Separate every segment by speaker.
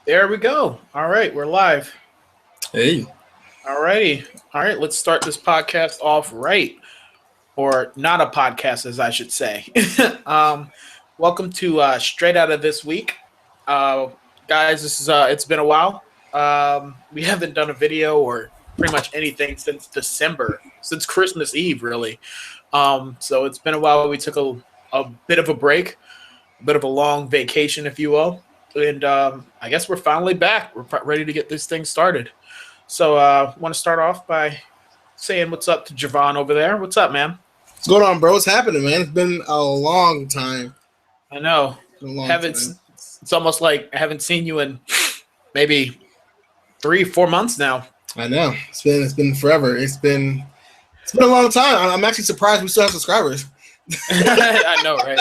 Speaker 1: There we go. All right, we're live.
Speaker 2: Hey,
Speaker 1: All righty. All right, let's start this podcast off right, or not a podcast, as I should say. um, Welcome to Straight Out of This Week, uh, guys. This is it's been a while. We haven't done a video or pretty much anything since December, since Christmas Eve, really. So it's been a while. We took a bit of a break, a bit of a long vacation, if you will, and I guess we're finally back. We're ready to get this thing started. So, want to start off by saying what's up to Javon over there. What's up, man?
Speaker 2: what's going on, bro? What's happening, man? It's been a long time.
Speaker 1: I know.
Speaker 2: It's been a long
Speaker 1: Haven't.
Speaker 2: time.
Speaker 1: It's almost like I haven't seen you in maybe 3-4 months now.
Speaker 2: I know. It's been forever. It's been a long time. I'm actually surprised we still have subscribers.
Speaker 1: I know, right?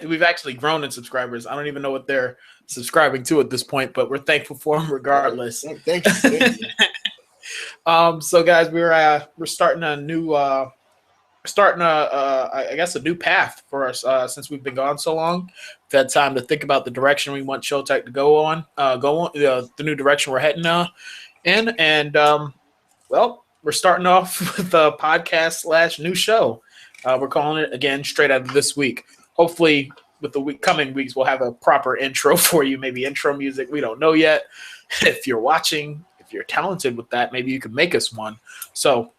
Speaker 1: We've actually grown in subscribers. I don't even know what they're subscribing to at this point, but we're thankful for them regardless.
Speaker 2: Thank you. Thank you.
Speaker 1: So guys, we're starting a new I guess a new path for us since we've been gone so long. We've had time to think about the direction we want Showtech to go on, the new direction we're heading in, and well, we're starting off with a podcast / new show. We're calling it again Straight Out of This Week. Hopefully, with the coming weeks, we'll have a proper intro for you. Maybe intro music. We don't know yet. If you're watching, if you're talented with that, maybe you could make us one. So,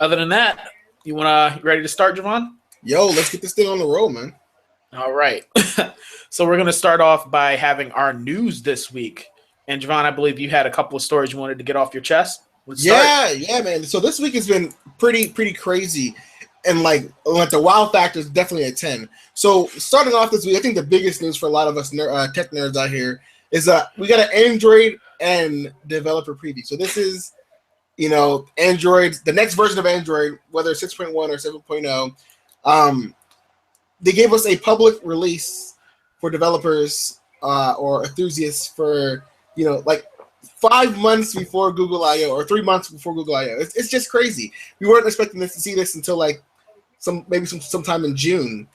Speaker 1: other than that, you ready to start, Javon?
Speaker 2: Yo, let's get this thing on the road, man.
Speaker 1: All right. So we're going to start off by having our news this week. And Javon, I believe you had a couple of stories you wanted to get off your chest. Let's start.
Speaker 2: Yeah, man. So this week has been pretty crazy. And like the wow factor is definitely a 10. So starting off this week, I think the biggest news for a lot of us tech nerds out here is we got an Android and developer preview. So this is, Android, the next version of Android, whether 6.1 or 7.0. They gave us a public release for developers or enthusiasts for, like 5 months before Google I/O or 3 months before Google I/O. It's just crazy. We weren't expecting to see this until like sometime in June,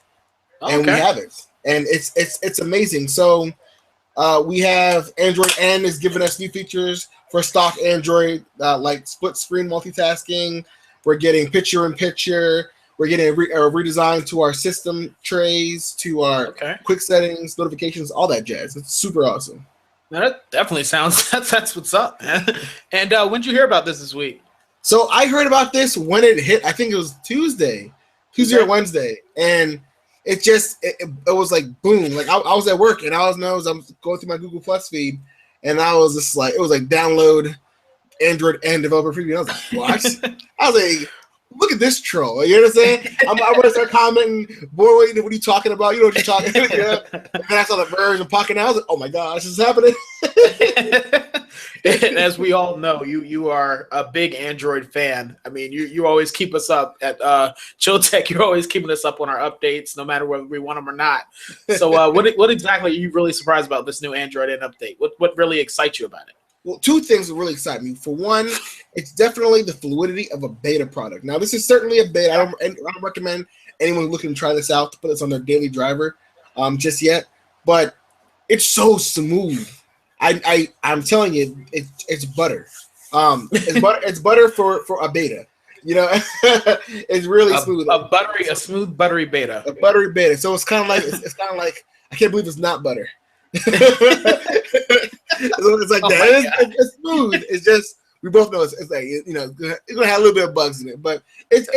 Speaker 2: and we have it, and it's amazing. So we have Android N is giving us new features for stock Android, like split screen multitasking. We're getting picture in picture. We're getting a redesign to our system trays, to our quick settings, notifications, all that jazz. It's super awesome.
Speaker 1: That definitely sounds that's what's up, man. And when did you hear about this week?
Speaker 2: So I heard about this when it hit. I think it was Tuesday or Wednesday, and it was like boom. Like I was at work and I was going through my Google Plus feed, and I was just like, it was like download Android and developer preview. And I was like, what? I was like, look at this troll. You know what I'm saying? I'm going to start commenting, boy, what are you talking about? You know what you're talking about? You know? And then I saw the version pocket out. I was like, oh my gosh, this is happening.
Speaker 1: And as we all know, you are a big Android fan. I mean, you always keep us up at Chilltech. You're always keeping us up on our updates, no matter whether we want them or not. So what exactly are you really surprised about this new Android N update? What really excites you about it?
Speaker 2: Well, two things that really excite me. For one, it's definitely the fluidity of a beta product. Now, this is certainly a beta. I don't recommend anyone looking to try this out to put this on their daily driver just yet. But it's so smooth. I'm telling you, it's butter. It's butter for a beta. It's really smooth.
Speaker 1: A smooth buttery beta.
Speaker 2: A buttery beta. So it's kind of like I can't believe it's not butter. It's like that. It's smooth. It's just we both know it's like it's gonna have a little bit of bugs in it, but it's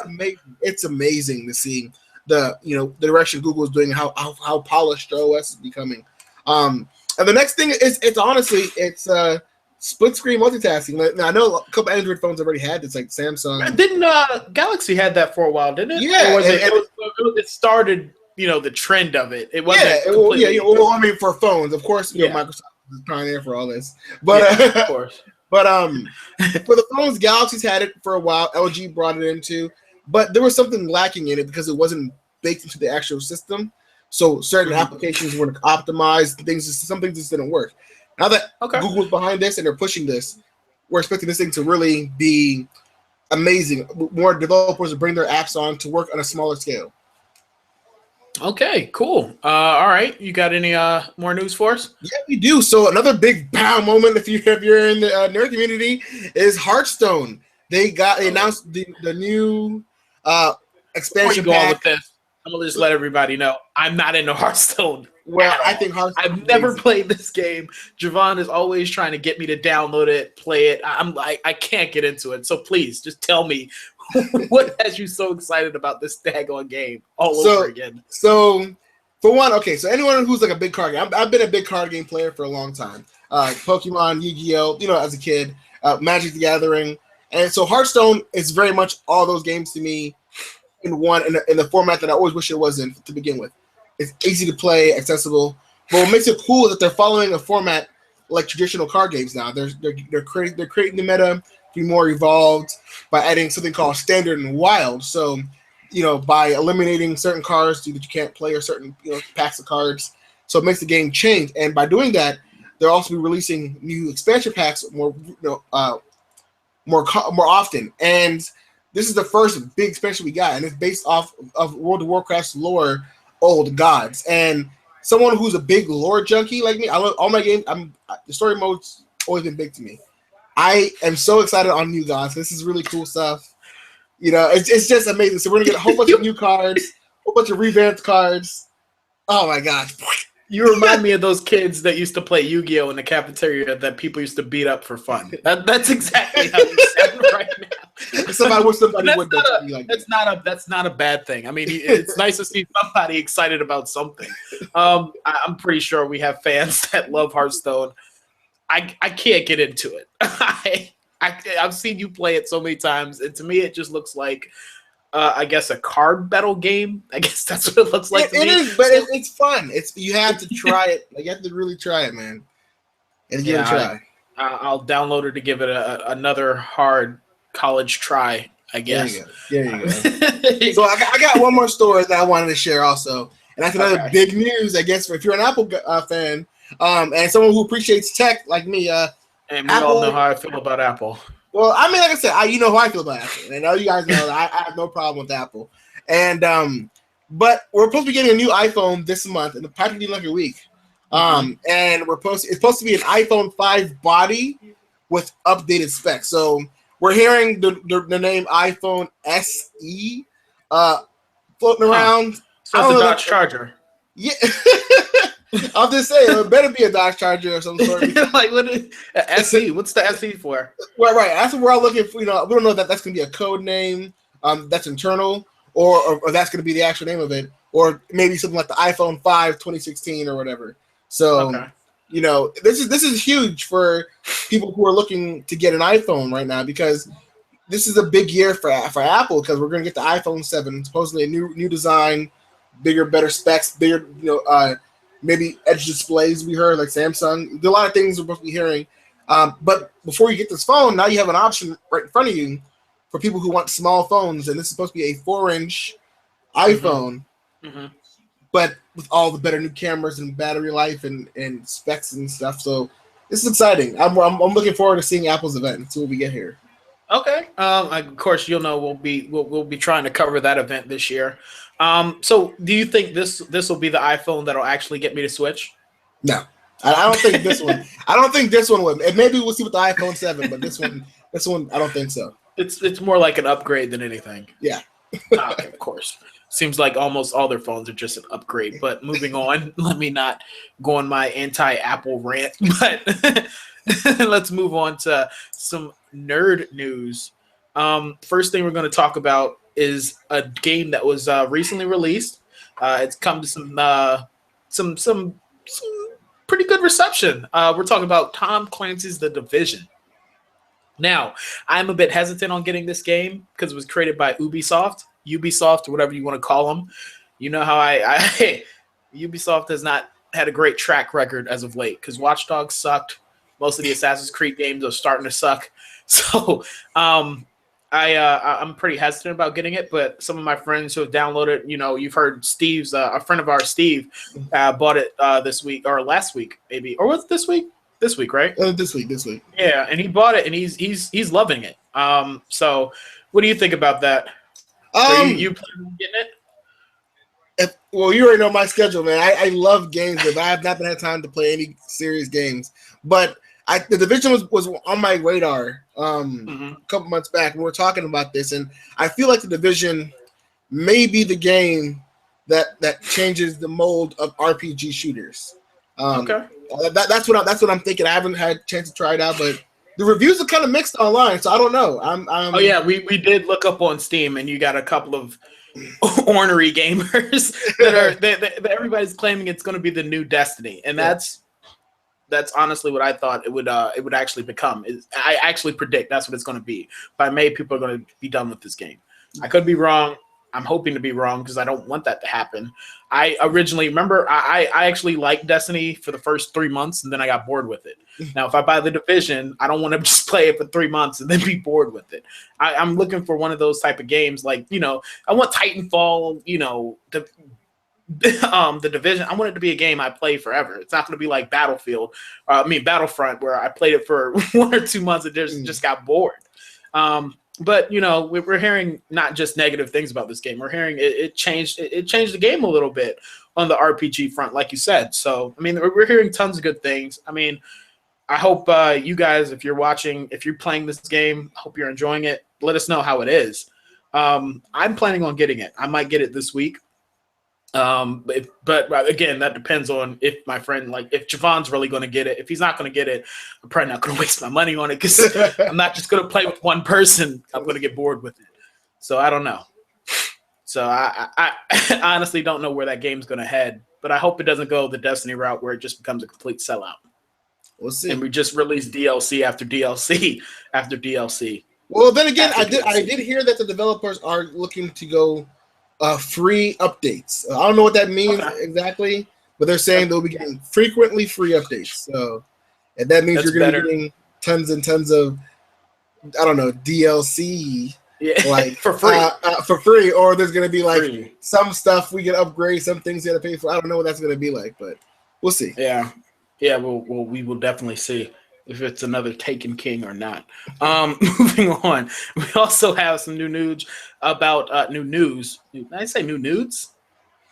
Speaker 2: amazing. It's amazing to see the direction Google is doing, how polished their OS is becoming. And the next thing is it's split screen multitasking. Now I know a couple Android phones already had this, like Samsung.
Speaker 1: Didn't Galaxy had that for a while? Didn't it?
Speaker 2: Yeah,
Speaker 1: it started. The trend of it. It wasn't.
Speaker 2: Well, I mean, for phones, of course, Microsoft is pioneer for all this, but
Speaker 1: of course.
Speaker 2: But for the phones, Galaxy's had it for a while. LG brought it into, but there was something lacking in it because it wasn't baked into the actual system. So certain applications weren't optimized. Some things just didn't work. Now that Google's behind this and they're pushing this, we're expecting this thing to really be amazing. More developers will bring their apps on to work on a smaller scale.
Speaker 1: Okay, cool. All right, you got any more news for us?
Speaker 2: Yeah, we do. So another big pow moment if you're in the nerd community is Hearthstone. They announced the new uh,
Speaker 1: Before you
Speaker 2: expansion
Speaker 1: go on
Speaker 2: pack.
Speaker 1: with this, I'm gonna just let everybody know I'm not into Hearthstone
Speaker 2: Well,
Speaker 1: at
Speaker 2: I
Speaker 1: all.
Speaker 2: think Hearthstone's
Speaker 1: I've never
Speaker 2: amazing.
Speaker 1: played this game. Javon is always trying to get me to download it, play it. I'm like, I can't get into it. So please, just tell me what has you so excited about this daggone game all over
Speaker 2: So
Speaker 1: again.
Speaker 2: so for one, okay, so anyone who's like a big card game, I've been a big card game player for a long time. Pokemon, Yu-Gi-Oh, as a kid, Magic the Gathering, and so Hearthstone is very much all those games to me in one in the format that I always wish it was in to begin with. It's easy to play, accessible. But what makes it cool is that they're following a format like traditional card games now. They're creating the meta to be more evolved by adding something called standard and wild. So, by eliminating certain cards that you can't play or certain packs of cards, so it makes the game change. And by doing that, they'll also be releasing new expansion packs more often. And this is the first big expansion we got, and it's based off of World of Warcraft's lore, Old Gods. And someone who's a big lore junkie like me, I love all my games. The story mode's always been big to me. I am so excited on New Gods. This is really cool stuff. It's just amazing. So we're gonna get a whole bunch of new cards, a whole bunch of revamped cards. Oh my gosh.
Speaker 1: You remind me of those kids that used to play Yu-Gi-Oh in the cafeteria that people used to beat up for fun. That's exactly how you sound right now.
Speaker 2: Except I wish somebody would
Speaker 1: That's
Speaker 2: be like
Speaker 1: that's not a bad thing. I mean, it's nice to see somebody excited about something. I'm pretty sure we have fans that love Hearthstone. I can't get into it. I've seen you play it so many times, and to me, it just looks like I guess a card battle game. I guess that's what it looks like to me.
Speaker 2: It is, but it's fun. You have to try it. Like, you have to really try it, man. And give it a try.
Speaker 1: I'll download it to give it another hard college try, I guess.
Speaker 2: There you go. So I got one more story that I wanted to share also. And that's another big news, I guess, if you're an Apple fan and someone who appreciates tech like me.
Speaker 1: And we all know how I feel about Apple.
Speaker 2: Well, I mean, like I said, you know how I feel about Apple. And I know you guys know that I have no problem with Apple. And but we're supposed to be getting a new iPhone this month, in practically like a week. And it's supposed to be an iPhone 5 body with updated specs. So we're hearing the name iPhone SE floating around.
Speaker 1: So it's a Dodge Charger.
Speaker 2: Yeah. I'll just say it better be a Dodge Charger of some sort.
Speaker 1: Like, what is SE? What's the SE for?
Speaker 2: Well, right. That's what we're all looking for. We don't know that that's going to be a code name that's internal, or that's going to be the actual name of it, or maybe something like the iPhone 5 2016 or whatever. So, this is huge for people who are looking to get an iPhone right now, because this is a big year for Apple, because we're going to get the iPhone 7, supposedly a new design, bigger, better specs, bigger, maybe edge displays. We heard like Samsung. There's a lot of things we're supposed to be hearing. But before you get this phone, now you have an option right in front of you for people who want small phones, and this is supposed to be a 4-inch iPhone, but with all the better new cameras and battery life and specs and stuff. So this is exciting. I'm looking forward to seeing Apple's event and see what we get here.
Speaker 1: Okay. Of course, we'll be trying to cover that event this year. So do you think this will be the iPhone that'll actually get me to switch?
Speaker 2: No, I don't think this one. I don't think this one would. And maybe we'll see with the iPhone 7, but this one, I don't think so.
Speaker 1: It's more like an upgrade than anything.
Speaker 2: Yeah.
Speaker 1: Okay, of course. Seems like almost all their phones are just an upgrade. But moving on, let me not go on my anti-Apple rant. But let's move on to some nerd news. First thing we're going to talk about is a game that was recently released. It's come to some pretty good reception. We're talking about Tom Clancy's The Division. Now, I'm a bit hesitant on getting this game because it was created by Ubisoft, or whatever you want to call them. You know how I Ubisoft has not had a great track record as of late, because Watch Dogs sucked. Most of the Assassin's Creed games are starting to suck. So I'm pretty hesitant about getting it, but some of my friends who have downloaded, you've heard Steve's, a friend of ours, Steve, bought it this week or last week, maybe, or was it this week? This week, right?
Speaker 2: This week.
Speaker 1: Yeah, and he bought it, and he's loving it. So, what do you think about that? You planning on getting it?
Speaker 2: Well, you already know my schedule, man. I love games, but I have not had time to play any serious games. But the Division was on my radar a couple months back. We were talking about this, and I feel like the Division may be the game that changes the mold of RPG shooters.
Speaker 1: Okay.
Speaker 2: That's what I'm thinking. I haven't had a chance to try it out, but the reviews are kind of mixed online, so I don't know.
Speaker 1: Oh yeah, we did look up on Steam, and you got a couple of ornery gamers that everybody's claiming it's going to be the new Destiny, and that's honestly what I thought it would actually become. I actually predict that's what it's going to be. By May, people are going to be done with this game. I could be wrong. I'm hoping to be wrong because I don't want that to happen. I originally remember I actually liked Destiny for the first 3 months, and then I got bored with it. Now, if I buy the Division, I don't want to just play it for 3 months and then be bored with it. I'm looking for one of those type of games, like, I want Titanfall, the Division. I want it to be a game I play forever. It's not going to be like Battlefront, where I played it for 1 or 2 months and just got bored. But we're hearing not just negative things about this game. We're hearing it changed the game a little bit on the RPG front, like you said. So I mean, we're hearing tons of good things. I mean, I hope you guys, if you're watching, if you're playing this game, I hope you're enjoying it. Let us know how it is. I'm planning on getting it. I might get it this week. But again, that depends on if my friend, like if Javon's really going to get it. If he's not going to get it, I'm probably not going to waste my money on it because I'm not just going to play with one person. I'm going to get bored with it. So I don't know. So I honestly don't know where that game's going to head, but I hope it doesn't go the Destiny route where it just becomes a complete sellout.
Speaker 2: We'll see.
Speaker 1: And we just release DLC after DLC after DLC.
Speaker 2: Well, then again, I did hear that the developers are looking to go free updates. I don't know what that means exactly, but they're saying they'll be getting frequently free updates. So, and that means you're going to be getting tons and tons of, I don't know, DLC, like
Speaker 1: for free,
Speaker 2: or there's going to be like some stuff we can upgrade, some things you got to pay for. I don't know what that's going to be like, but we'll see.
Speaker 1: Yeah. Well, we will definitely see if it's another Taken King or not. Moving on, we also have some new news about new news. Did I say new nudes?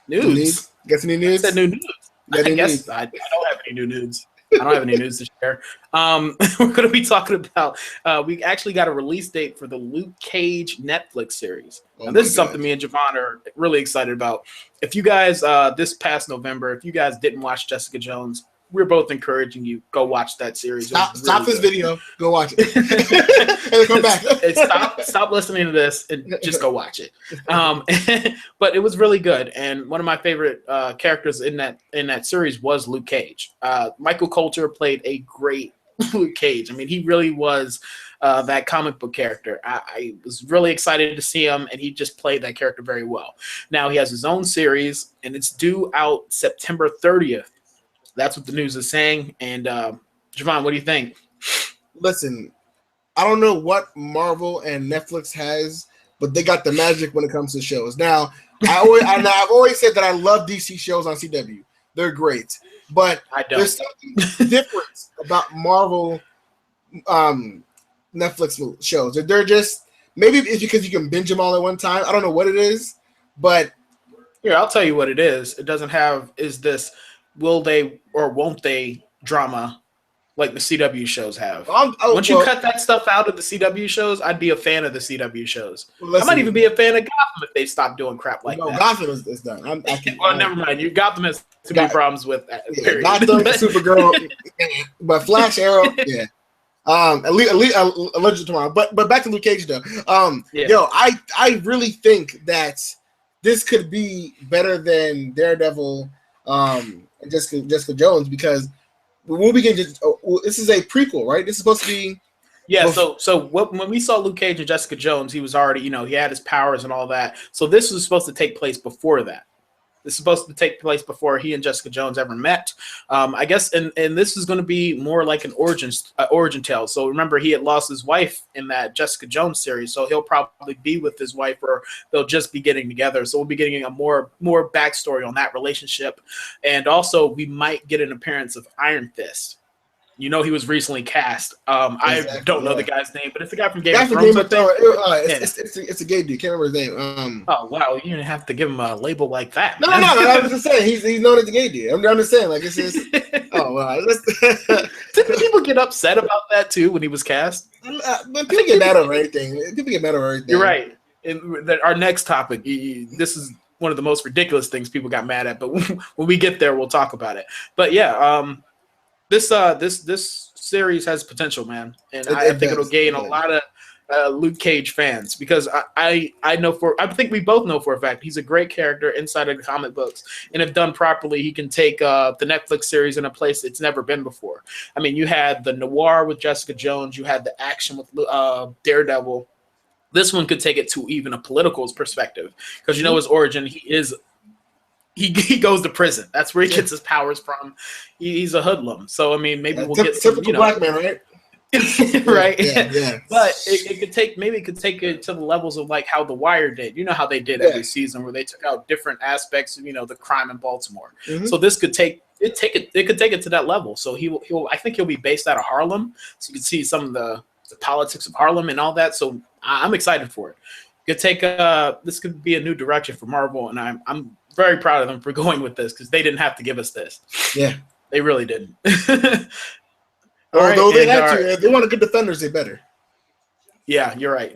Speaker 1: News.
Speaker 2: Got some new news?
Speaker 1: I said new news. I guess I don't have any new news. I don't have any news to share. We're going to be talking about, we actually got a release date for the Luke Cage Netflix series. Now, this is something me and Javon are really excited about. If you guys, this past November, if you guys didn't watch Jessica Jones, we're both encouraging you, go watch that series.
Speaker 2: Stop this video, go watch it, and come back.
Speaker 1: Stop listening to this and just go watch it. But it was really good, and one of my favorite characters in that series was Luke Cage. Michael Coulter played a great Luke Cage. I mean, he really was that comic book character. I was really excited to see him, and he just played that character very well. Now he has his own series, and it's due out September 30th. That's what the news is saying. And Javon, what do you think?
Speaker 2: Listen, I don't know what Marvel and Netflix has, but they got the magic when it comes to shows. Now, I've always said that I love DC shows on CW. They're great, but there's something different about Marvel Netflix shows. They're just, maybe it's because you can binge them all at one time. I don't know what it is, but
Speaker 1: here, I'll tell you what it is. It doesn't have will they or won't they drama like the CW shows have. Once you cut that stuff out of the CW shows, I'd be a fan of the CW shows. I might even be a fan of Gotham if they stop doing crap like that.
Speaker 2: Gotham is done.
Speaker 1: Never mind. Gotham has too many problems with that.
Speaker 2: Gotham, Supergirl, but Flash, Arrow, yeah. At least allergic tomorrow. But back to Luke Cage though. I really think that this could be better than Daredevil. Jessica Jones, because we'll begin this is a prequel, right? This is supposed to be when we saw Luke Cage and Jessica Jones, he was already, he had his powers and all that. So this was supposed to take place before that. This is supposed to take place before he and Jessica Jones ever met. I guess, and this is going to be more like an origin tale. So remember, he had lost his wife in that Jessica Jones series, so he'll probably be with his wife, or they'll just be getting together. So we'll be getting a more backstory on that relationship, and also we might get an appearance of Iron Fist.
Speaker 1: You know he was recently cast. I don't know the guy's name, but it's the guy from Game of Thrones.
Speaker 2: It's a gay dude. Can't remember his name.
Speaker 1: Oh wow, you didn't have to give him a label like that.
Speaker 2: No. I was just saying he's known as a gay dude. I'm just saying like it's just. Oh wow.
Speaker 1: Didn't people get upset about that too when he was cast?
Speaker 2: People get mad over everything.
Speaker 1: You're right. And our next topic. This is one of the most ridiculous things people got mad at, but when we get there, we'll talk about it. But yeah, this series has potential, man, and I think it'll gain a lot of Luke Cage fans because I think we both know for a fact he's a great character inside of the comic books, and if done properly, he can take the Netflix series in a place it's never been before. I mean, you had the noir with Jessica Jones, you had the action with Daredevil. This one could take it to even a political perspective because you know his origin. He goes to prison. That's where he gets his powers from. He's a hoodlum. So I mean, maybe we'll get some,
Speaker 2: black man, right?
Speaker 1: Right.
Speaker 2: Yeah.
Speaker 1: But it could take it to the levels of like how The Wire did. You know how they did every season where they took out different aspects of the crime in Baltimore. Mm-hmm. So this could take it to that level. So I think he'll be based out of Harlem. So you can see some of the politics of Harlem and all that. So I'm excited for it. Could take this could be a new direction for Marvel, and I'm very proud of them for going with this because they didn't have to give us this.
Speaker 2: Yeah,
Speaker 1: they really didn't.
Speaker 2: Although they had to, if they want good defenders, they better.
Speaker 1: Yeah, you're right.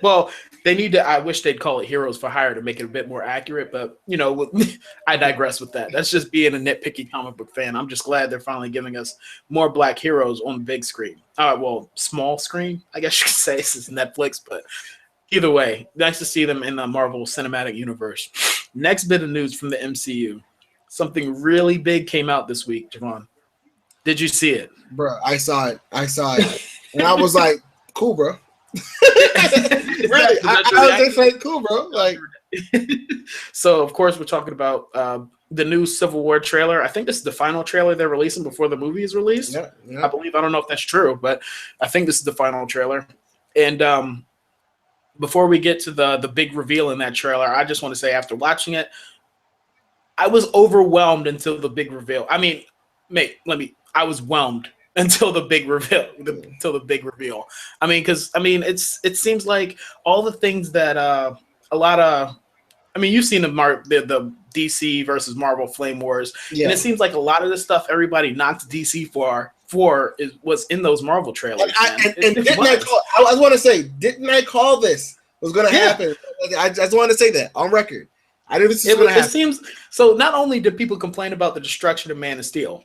Speaker 1: Well, they need to. I wish they'd call it Heroes for Hire to make it a bit more accurate, but I digress with that. That's just being a nitpicky comic book fan. I'm just glad they're finally giving us more black heroes on the big screen. Well, small screen, I guess you could say, since Netflix, but either way, nice to see them in the Marvel Cinematic Universe. Next bit of news from the MCU. Something really big came out this week, Javon. Did you see it?
Speaker 2: Bro, I saw it. And I was like, cool, bro. Really? I was just like, cool, bro. Like,
Speaker 1: so, of course, we're talking about the new Civil War trailer. I think this is the final trailer they're releasing before the movie is released.
Speaker 2: Yeah.
Speaker 1: I don't know if that's true, but I think this is the final trailer. And before we get to the big reveal in that trailer, I just want to say after watching it, I was overwhelmed until the big reveal. I mean, I was whelmed until the big reveal. I mean, because it seems like all the things that a lot of, I mean, you've seen the DC versus Marvel Flame Wars, and it seems like a lot of the stuff everybody knocked DC for was in those Marvel trailers.
Speaker 2: Didn't I call this was going to happen? I just want to say that on record. I knew this was going to happen.
Speaker 1: It seems so. Not only did people complain about the destruction of Man of Steel,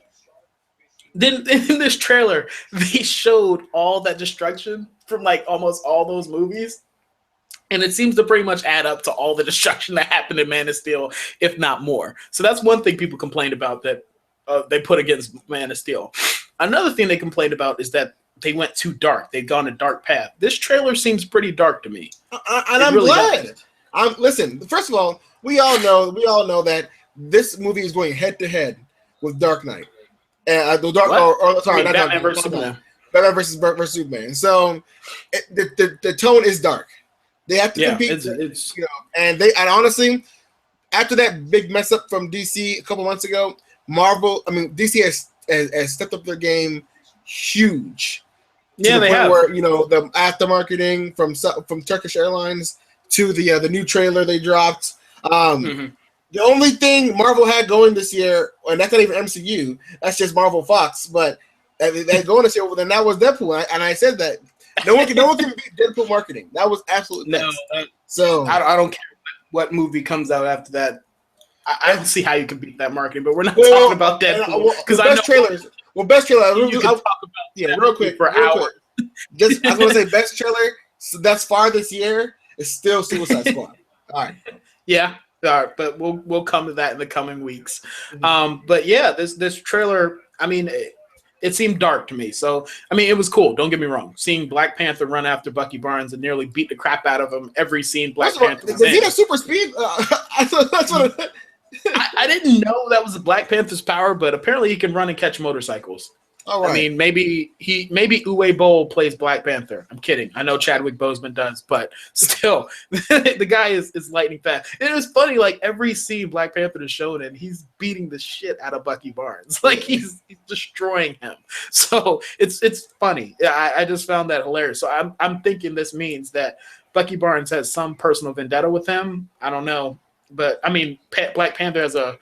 Speaker 1: then in this trailer they showed all that destruction from like almost all those movies, and it seems to pretty much add up to all the destruction that happened in Man of Steel, if not more. So that's one thing people complained about that they put against Man of Steel. Another thing they complained about is that they went too dark. They've gone a dark path. This trailer seems pretty dark to me.
Speaker 2: And I'm really glad. Listen, first of all, we all know that this movie is going head to head with Dark Knight. And
Speaker 1: Batman versus Superman.
Speaker 2: Batman versus Superman. So the tone is dark. They have to compete. And honestly, after that big mess up from DC a couple months ago, DC has stepped up their game huge.
Speaker 1: Yeah, they have.
Speaker 2: Where the aftermarketing from Turkish Airlines to the new trailer they dropped. The only thing Marvel had going this year, and that's not even MCU, that's just Marvel Fox, but they going this year, then that was Deadpool. And I said that no one can beat Deadpool marketing. That was absolutely
Speaker 1: no.
Speaker 2: So
Speaker 1: I don't care what movie comes out after that. I don't see how you can beat that marketing, but we're not talking about Deadpool because
Speaker 2: best trailer. You can talk about real quick for hours. Just I was gonna say best trailer that's far this year is still Suicide Squad. All right.
Speaker 1: Yeah. All right, but we'll come to that in the coming weeks. But yeah, this trailer, I mean, it seemed dark to me. So I mean, it was cool. Don't get me wrong. Seeing Black Panther run after Bucky Barnes and nearly beat the crap out of him every scene. Panther.
Speaker 2: Does he have super speed? That's what.
Speaker 1: I didn't know that was Black Panther's power, but apparently he can run and catch motorcycles.
Speaker 2: All right.
Speaker 1: I mean, maybe Uwe Boll plays Black Panther. I'm kidding. I know Chadwick Boseman does, but still, the guy is lightning fast. And it was funny, like every scene Black Panther is shown in, he's beating the shit out of Bucky Barnes. Like he's destroying him. So it's funny. I just found that hilarious. So I'm thinking this means that Bucky Barnes has some personal vendetta with him. I don't know, but I mean, Black Panther has a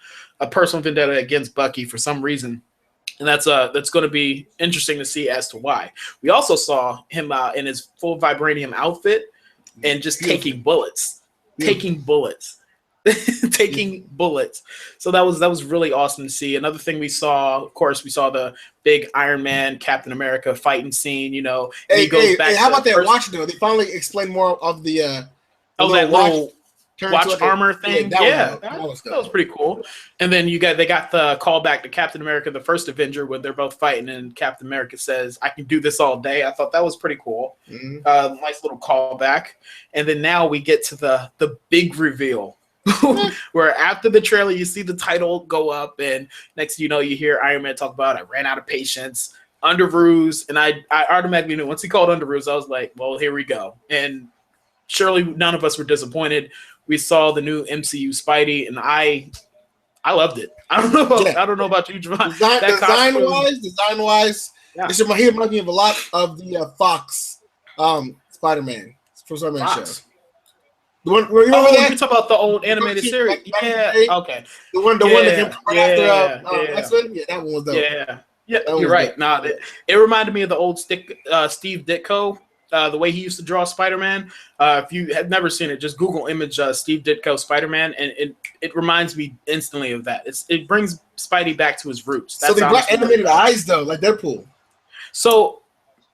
Speaker 1: personal vendetta against Bucky for some reason. And that's going to be interesting to see as to why. We also saw him in his full vibranium outfit and just taking bullets. So that was really awesome to see. Another thing we saw, of course, we saw the big Iron Man, Captain America fighting scene. You know,
Speaker 2: he goes back. How about that watch though? They finally explained more of the
Speaker 1: that little watch armor thing. That was pretty cool. And then they got the callback to Captain America, the first Avenger, when they're both fighting, and Captain America says, "I can do this all day." I thought that was pretty cool. Mm-hmm. Nice little callback. And then now we get to the big reveal, where after the trailer you see the title go up, and next thing you know, you hear Iron Man talk about, "I ran out of patience." Underoos, and I automatically knew once he called Underoos, I was like, well, here we go. And surely none of us were disappointed. We saw the new MCU Spidey, and I loved it. I don't know about you, Javon.
Speaker 2: Design wise, yeah. He reminds me of a lot of the Fox SpiderMan from SpiderMan show. The one, you remember that?
Speaker 1: You talk about the old animated series. Yeah. Okay.
Speaker 2: The one that came after X-Men. Yeah, that one was dope.
Speaker 1: Yeah, you're right. It reminded me of the old Steve Ditko. The way he used to draw Spider-Man. If you have never seen it, just Google image Steve Ditko Spider-Man, and it reminds me instantly of that. It brings Spidey back to his roots.
Speaker 2: That's so they brought animated eyes though, like Deadpool.
Speaker 1: So,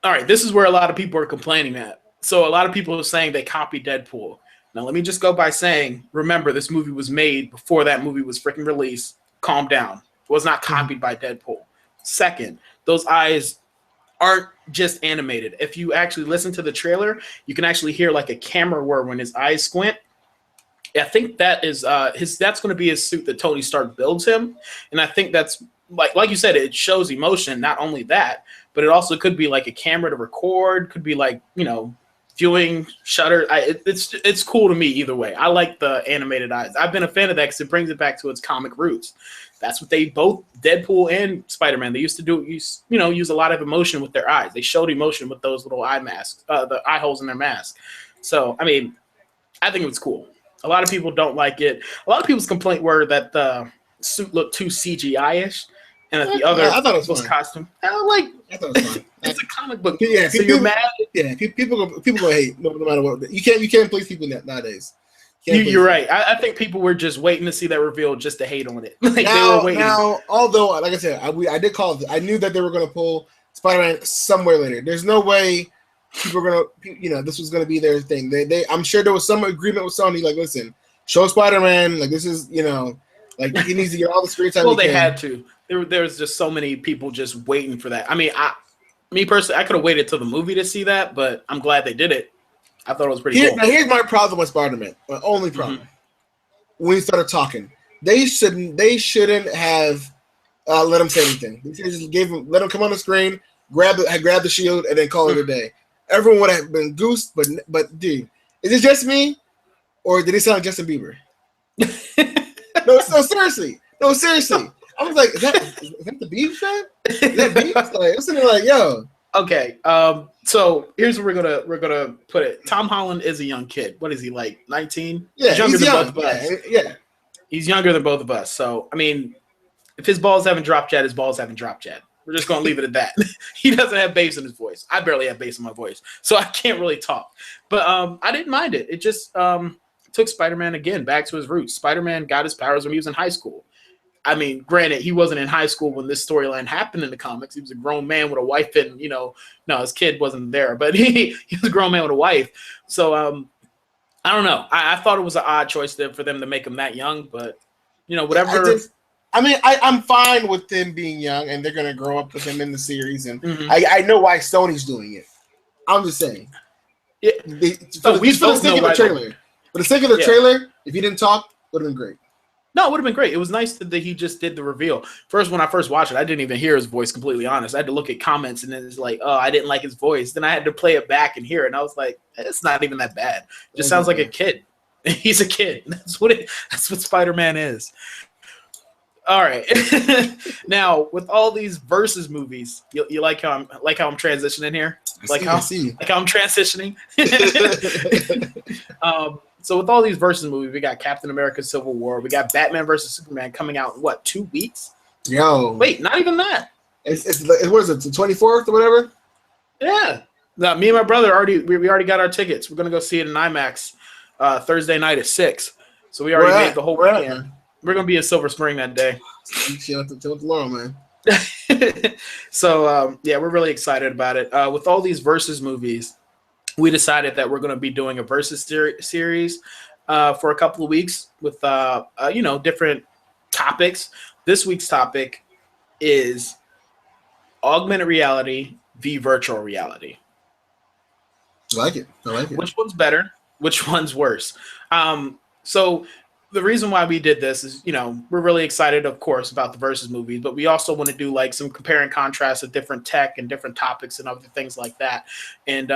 Speaker 1: all right, this is where a lot of people are complaining at. So a lot of people are saying they copied Deadpool. Now let me just go by saying, remember, this movie was made before that movie was freaking released. Calm down. It was not copied by Deadpool. Second, those eyes aren't just animated. If you actually listen to the trailer, you can actually hear like a camera whir when his eyes squint. I think that is that's going to be his suit that Tony Stark builds him, and I think that's like you said, it shows emotion. Not only that, but it also could be like a camera to record. Could be like viewing shutter. It's cool to me either way. I like the animated eyes. I've been a fan of that because it brings it back to its comic roots. That's what they both, Deadpool and Spider-Man, they used to use a lot of emotion with their eyes. They showed emotion with those little eye masks, the eye holes in their mask. So, I mean, I think it was cool. A lot of people don't like it. A lot of people's complaint were that the suit looked too CGI-ish, and that the other was costume. I thought it was fun. It's a comic book.
Speaker 2: Yeah, so you're mad? Yeah, people go hate no matter what. You can't please people nowadays.
Speaker 1: You're right. I think people were just waiting to see that reveal just to hate on it. They
Speaker 2: were
Speaker 1: waiting.
Speaker 2: Now, although, like I said, I did call it. I knew that they were going to pull Spider-Man somewhere later. There's no way people were going to, this was going to be their thing. I'm sure there was some agreement with Sony. Like, listen, show Spider-Man. Like, this is, like he needs to get all the screen time.
Speaker 1: Well, they had to. There was just so many people just waiting for that. I mean, me personally, I could have waited till the movie to see that, but I'm glad they did it. I thought it was pretty cool.
Speaker 2: Now, here's my problem with Spider-Man. My only problem. Mm-hmm. When he started talking, they shouldn't have let him say anything. They just let him come on the screen, grab the shield, and then call it a day. Everyone would have been goosed, but dude, is it just me, or did he sound like Justin Bieber? No, seriously. I was like, is that the Bieber fan? Is that Bieber? Like, listening like, yo.
Speaker 1: Okay, so here's where we're gonna put it. Tom Holland is a young kid. What is he, like 19?
Speaker 2: Yeah,
Speaker 1: he's younger
Speaker 2: than
Speaker 1: both of us.
Speaker 2: Yeah,
Speaker 1: he's younger than both of us. So I mean, if his balls haven't dropped yet, his balls haven't dropped yet. We're just gonna leave it at that. He doesn't have bass in his voice. I barely have bass in my voice, so I can't really talk. But I didn't mind it. It just took Spider-Man again back to his roots. Spider-Man got his powers when he was in high school. I mean, granted, he wasn't in high school when this storyline happened in the comics. He was a grown man with a wife, and no, his kid wasn't there, but he was a grown man with a wife. So I don't know. I thought it was an odd choice for them to make him that young, but whatever.
Speaker 2: I'm fine with them being young, and they're gonna grow up with him in the series, and I know why Sony's doing it. I'm just saying.
Speaker 1: Yeah.
Speaker 2: For the sake of the trailer, if he didn't talk, would have been great.
Speaker 1: No, it would have been great. It was nice that he just did the reveal. First, when I first watched it, I didn't even hear his voice, completely honest. I had to look at comments, and then it's like, oh, I didn't like his voice. Then I had to play it back and hear it, and I was like, it's not even that bad. It just sounds like a kid. He's a kid. That's what Spider-Man is. All right. Now, with all these versus movies, you like how I'm transitioning here? Like how I'm transitioning? So with all these versus movies, we got Captain America: Civil War, we got Batman versus Superman coming out in what, 2 weeks?
Speaker 2: Yo,
Speaker 1: wait, not even that.
Speaker 2: It's what is it, the 24th or whatever?
Speaker 1: Yeah. Now, me and my brother we already got our tickets. We're gonna go see it in IMAX Thursday night at 6. So we already made the whole weekend. We're gonna be in Silver Spring that day.
Speaker 2: Chill with Laurel, man.
Speaker 1: So yeah, we're really excited about it. With all these versus movies, we decided that we're going to be doing a versus series for a couple of weeks with different topics. This week's topic is augmented reality v virtual reality.
Speaker 2: I like it.
Speaker 1: Which one's better? Which one's worse? So the reason why we did this is, we're really excited, of course, about the versus movies, but we also want to do like some compare and contrast of different tech and different topics and other things like that. And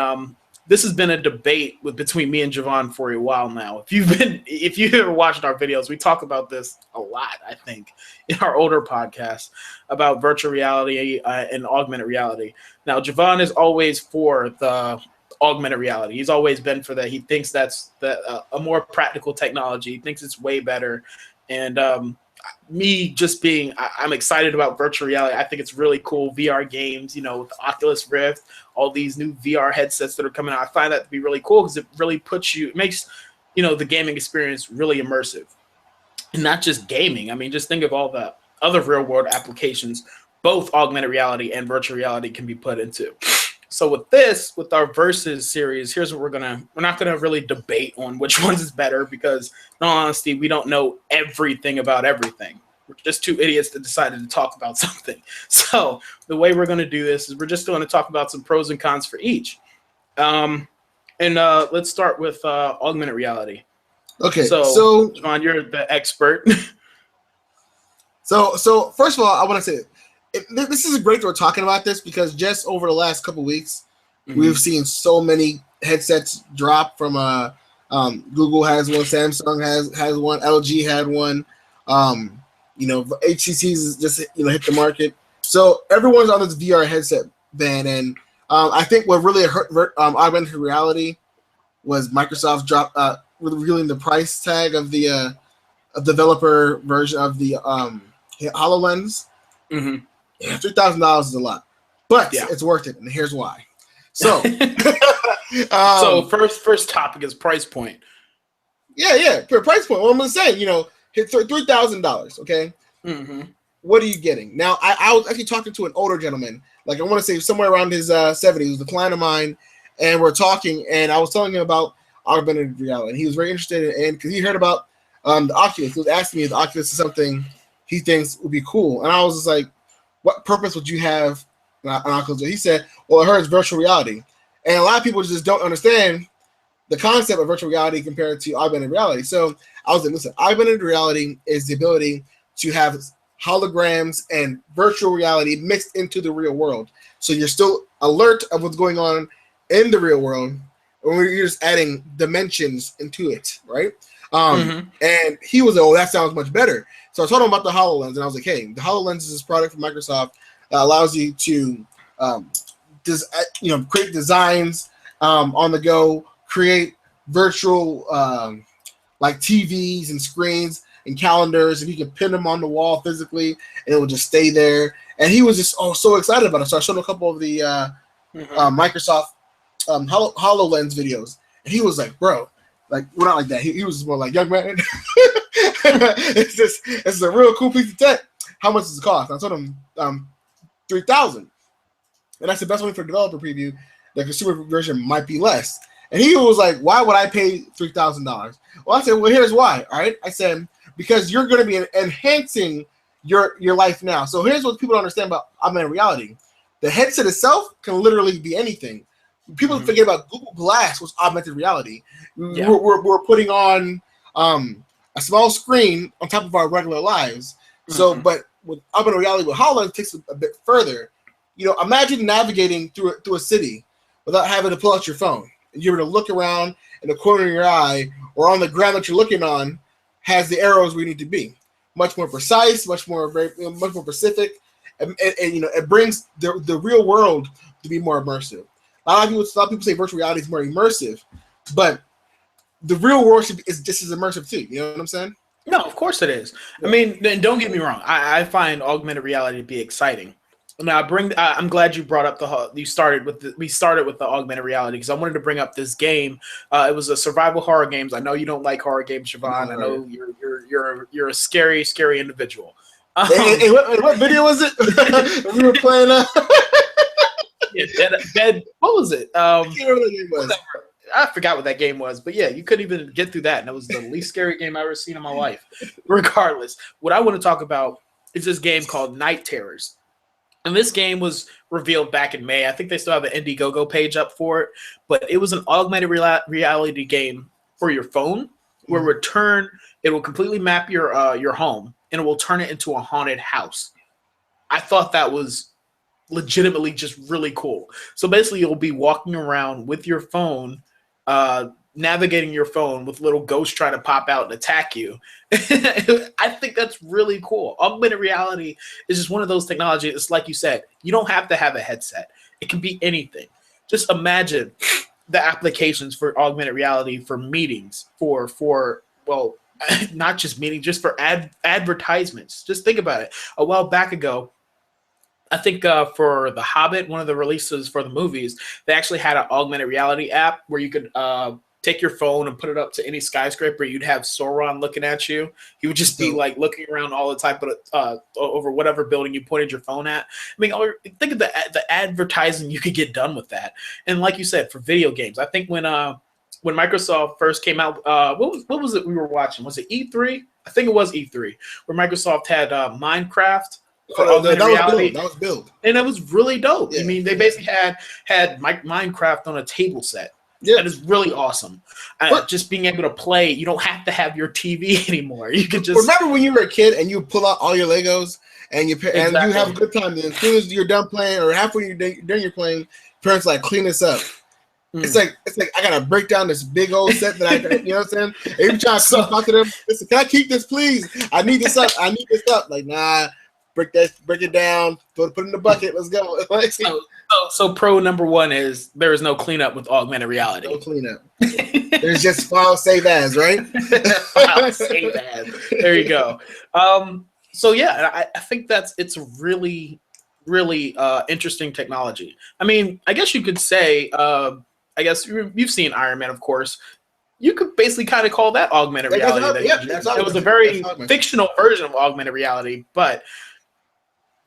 Speaker 1: this has been a debate between me and Javon for a while now. If you've ever watched our videos, we talk about this a lot, I think, in our older podcasts about virtual reality and augmented reality. Now, Javon is always for the augmented reality. He's always been for that. He thinks that's a more practical technology. He thinks it's way better. And me just being, I'm excited about virtual reality. I think it's really cool. VR games, with the Oculus Rift, all these new VR headsets that are coming out. I find that to be really cool because it really makes, the gaming experience really immersive. And not just gaming. I mean, just think of all the other real world applications both augmented reality and virtual reality can be put into. So with our versus series, here's what we're not gonna really debate on which ones is better, because in all honesty, we don't know everything about everything. We're just two idiots that decided to talk about something. So the way we're gonna do this is we're just going to talk about some pros and cons for each. Let's start with augmented reality.
Speaker 2: Okay,
Speaker 1: so John, you're the expert.
Speaker 2: So first of all, I want to say this is great that we're talking about this, because just over the last couple of weeks, we've seen so many headsets drop from Google has one, Samsung has one, LG had one, HTC's just hit the market. So everyone's on this VR headset ban, and I think what really hurt augmented reality was Microsoft revealing the price tag of the developer version of the HoloLens.
Speaker 1: Mm-hmm.
Speaker 2: Yeah, $3,000 is a lot, but it's worth it, and here's why. So,
Speaker 1: so first topic is price point.
Speaker 2: Yeah, for price point. Well, I'm gonna say, hit $3,000. Okay, what are you getting? Now, I was actually talking to an older gentleman, like I want to say somewhere around his 70s. He was a client of mine, and we're talking, and I was telling him about augmented reality, and he was very interested in, because he heard about the Oculus. He was asking me if the Oculus is something he thinks would be cool, and I was just like, what purpose would you have an Oculus? He said, well, I heard it's virtual reality. And a lot of people just don't understand the concept of virtual reality compared to augmented reality. So I was like, listen, augmented reality is the ability to have holograms and virtual reality mixed into the real world. So you're still alert of what's going on in the real world, and you're just adding dimensions into it, right? And he was like, oh, that sounds much better. So I told him about the HoloLens, and I was like, hey, the HoloLens is this product from Microsoft that allows you to create designs on the go, create virtual like TVs and screens and calendars, and you can pin them on the wall physically, and it will just stay there. And he was just so excited about it. So I showed him a couple of the Microsoft HoloLens videos, and he was like, bro, like, we're not like that. He was more like, young man, it's a real cool piece of tech. How much does it cost? And I told him $3,000, and that's the best one for developer preview. The consumer version might be less. And he was like, why would I pay $3,000? Well, I said, well, here's why. All right, I said, because you're going to be enhancing your life now. So here's what people don't understand about augmented reality: the headset itself can literally be anything. People forget about Google Glass was augmented reality. We're putting on a a small screen on top of our regular lives. So, but with augmented reality with HoloLens, it takes a bit further. Imagine navigating through a city without having to pull out your phone. You're able to look around in the corner of your eye or on the ground that you're looking on has the arrows where you need to be. Much more precise, much more specific, and it brings the real world to be more immersive. A lot of people say virtual reality is more immersive, but the real world is just as immersive too. You know what I'm saying?
Speaker 1: No, of course it is. I mean, don't get me wrong. I find augmented reality to be exciting. Now, I'm glad you brought up we started with the augmented reality because I wanted to bring up this game. It was a survival horror games. I know you don't like horror games, Siobhan. No, I know you're a scary individual.
Speaker 2: And what video was it? We were playing.
Speaker 1: Yeah, dead. What was it?
Speaker 2: I can't remember what the game was.
Speaker 1: I forgot what that game was, but yeah, you couldn't even get through that, and it was the least scary game I've ever seen in my life. Regardless, what I want to talk about is this game called Night Terrors. And this game was revealed back in May. I think they still have an Indiegogo page up for it, but it was an augmented reality game for your phone where it will completely map your home and it will turn it into a haunted house. I thought that was legitimately just really cool. So basically you'll be walking around with your phone, navigating your phone with little ghosts trying to pop out and attack you. I think that's really cool. Augmented reality is just one of those technologies. It's like you said, you don't have to have a headset. It can be anything. Just imagine the applications for augmented reality for meetings, for not just meetings, just for advertisements. Just think about it. A while back ago, I think for The Hobbit, one of the releases for the movies, they actually had an augmented reality app where you could take your phone and put it up to any skyscraper. You'd have Sauron looking at you. He would just be like looking around all the time, but over whatever building you pointed your phone at. I mean, think of the advertising you could get done with that. And like you said, for video games, I think when Microsoft first came out, what was it we were watching? Was it E3? I think it was E3, where Microsoft had Minecraft.
Speaker 2: That was build,
Speaker 1: and it was really dope.
Speaker 2: Yeah.
Speaker 1: I mean, they basically had Minecraft on a table set.
Speaker 2: Yeah,
Speaker 1: that is really awesome. Just being able to play, you don't have to have your TV anymore. You can just
Speaker 2: remember when you were a kid and you pull out all your Legos and you have a good time. And as soon as you're done playing or halfway done you're playing, parents like clean this up. It's like I gotta break down this big old set that you know what I'm saying? Every time I talk to them, listen, can I keep this, please? I need this up. Like, nah. Break it down, put it in the bucket, let's go.
Speaker 1: So pro number one is there is no cleanup with augmented reality.
Speaker 2: No cleanup. There's just file save as, right?
Speaker 1: File save as. There you go. So yeah, I think it's really, really interesting technology. I mean, I guess you could say, I guess you've seen Iron Man, of course. You could basically kind of call that augmented reality. It was a very fictional version of augmented reality, but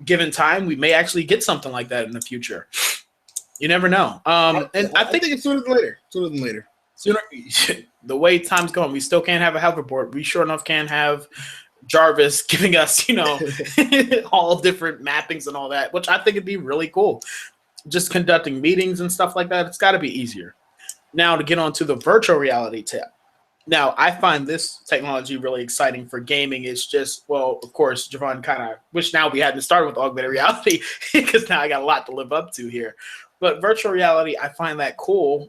Speaker 1: given time, we may actually get something like that in the future. You never know. And I think
Speaker 2: it's sooner than later.
Speaker 1: The way time's going, we still can't have a hoverboard. We sure enough can have Jarvis giving us, all different mappings and all that, which I think would be really cool. Just conducting meetings and stuff like that, it's got to be easier. Now to get on to the virtual reality tip. Now, I find this technology really exciting for gaming. It's just, well, of course, Javon kind of wish now we hadn't started with augmented reality because now I got a lot to live up to here. But virtual reality, I find that cool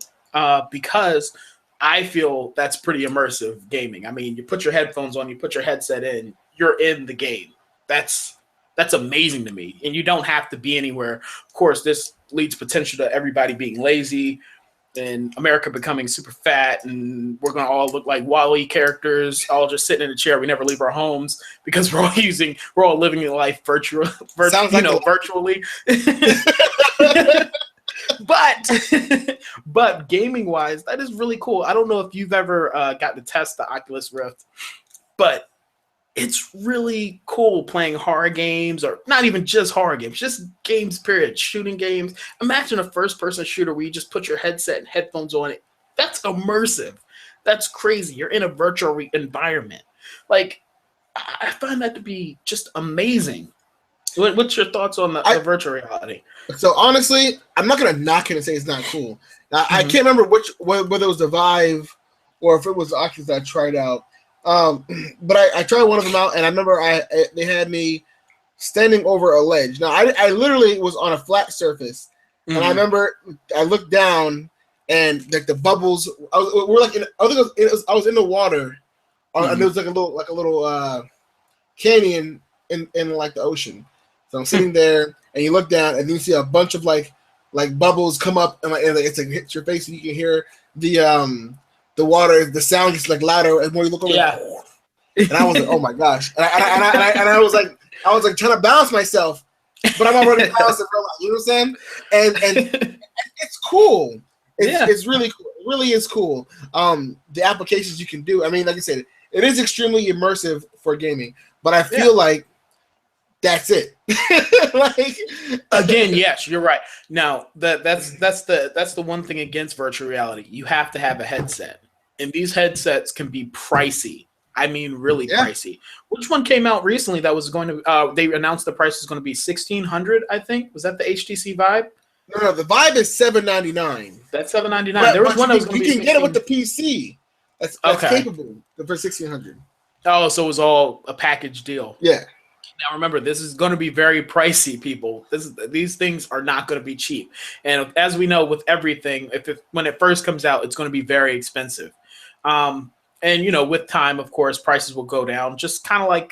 Speaker 1: because I feel that's pretty immersive gaming. I mean, you put your headphones on, you put your headset in, you're in the game. That's amazing to me. And you don't have to be anywhere. Of course, this leads potential to everybody being lazy and America becoming super fat, and we're going to all look like WALL-E characters, all just sitting in a chair. We never leave our homes because we're all living life virtually. But gaming wise, that is really cool. I don't know if you've ever got to test the Oculus Rift, but it's really cool playing horror games, or not even just horror games, just games, period, shooting games. Imagine a first-person shooter where you just put your headset and headphones on it. That's immersive. That's crazy. You're in a virtual environment. Like, I find that to be just amazing. What's your thoughts on the virtual reality?
Speaker 2: So, honestly, I'm not going to knock it and say it's not cool. Now, I can't remember whether it was the Vive or if it was the Oculus that I tried out. But I tried one of them out, and I remember they had me standing over a ledge. Now I literally was on a flat surface, and I remember I looked down, and like the bubbles. I was in the water, and there was like a little canyon in like the ocean. So I'm sitting there, and you look down, and you see a bunch of like bubbles come up, and it's like hits your face, and you can hear the water, the sound gets like louder, and when you look over, and I was like, oh my gosh, and I was like trying to balance myself, but I'm already balanced in real life. You know what I'm saying? And it's cool. It's really cool. It really is cool. The applications you can do. I mean, like I said, it is extremely immersive for gaming, but I feel like that's it. Like
Speaker 1: again, yes, you're right. Now that's the one thing against virtual reality. You have to have a headset, and these headsets can be pricey. I mean, really pricey. Which one came out recently that was going to? They announced the price is going to be $1,600. I think was that the HTC Vive.
Speaker 2: No, the Vive is $799.
Speaker 1: That's $799. There was one that was going to be.
Speaker 2: You can get it with the PC. That's capable for $1,600.
Speaker 1: Oh, so it was all a package deal.
Speaker 2: Yeah.
Speaker 1: Now remember, this is going to be very pricey, people. These things are not going to be cheap, and as we know with everything, when it first comes out, it's going to be very expensive. And with time, of course, prices will go down. Just kind of like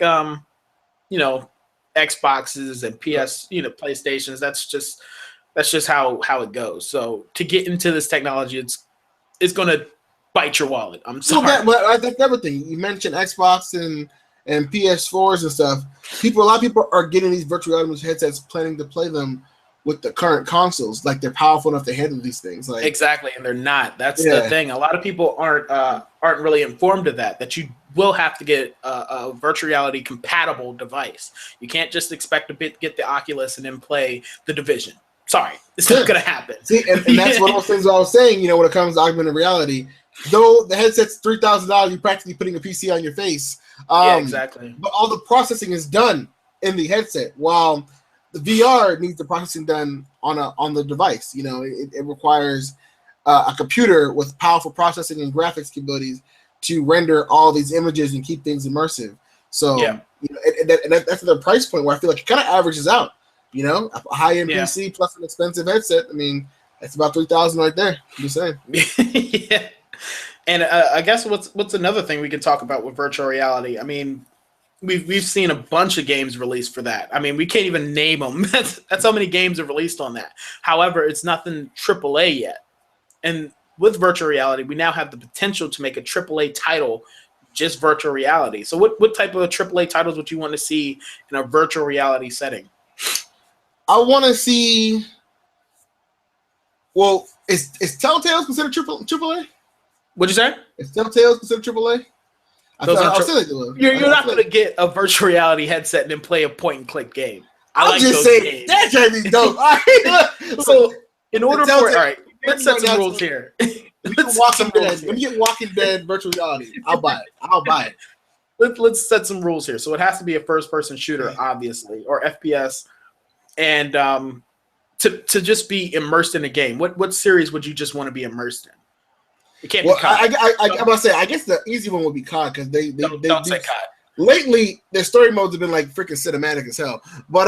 Speaker 1: Xboxes and PS, PlayStations. That's just how it goes. So to get into this technology, it's going to bite your wallet. I'm sorry.
Speaker 2: But I think everything you mentioned, Xbox and PS4s and stuff. A lot of people are getting these virtual reality headsets, planning to play them with the current consoles. Like they're powerful enough to handle these things. Like
Speaker 1: exactly, and they're not. That's the thing. A lot of people aren't really informed of that you will have to get a virtual reality compatible device. You can't just expect to get the Oculus and then play The Division. Sorry, it's not going to happen.
Speaker 2: See, and that's one of those things I was saying. When it comes to augmented reality, though the headset's $3,000, you're practically putting a PC on your face.
Speaker 1: Exactly.
Speaker 2: But all the processing is done in the headset, while the VR needs the processing done on the device. It requires a computer with powerful processing and graphics capabilities to render all these images and keep things immersive. So and that's the price point where I feel like it kind of averages out. A high-end PC plus an expensive headset. I mean, that's about $3,000 right there. I'm just saying.
Speaker 1: Yeah. And I guess what's another thing we could talk about with virtual reality? I mean, we've seen a bunch of games released for that. I mean, we can't even name them. That's how many games are released on that. However, it's nothing AAA yet. And with virtual reality, we now have the potential to make a AAA title just virtual reality. So what type of AAA titles would you want to see in a virtual reality setting?
Speaker 2: I want to see. Well, is Telltale considered AAA?
Speaker 1: What'd you say?
Speaker 2: Is Telltale considered AAA?
Speaker 1: You're not going to get a virtual reality headset and then play a point-and-click game.
Speaker 2: I'm just saying that's gonna be dope.
Speaker 1: So, in order for all right, let's set some rules here.
Speaker 2: Let me get Walking Dead virtual reality. I'll buy it.
Speaker 1: Let's set some rules here. So it has to be a first-person shooter, obviously, or FPS, and to just be immersed in a game. What series would you just want to be immersed in? It can't be COD.
Speaker 2: I'm about to say, I guess the easy one would be COD because they
Speaker 1: don't say COD.
Speaker 2: Lately, their story modes have been like freaking cinematic as hell. But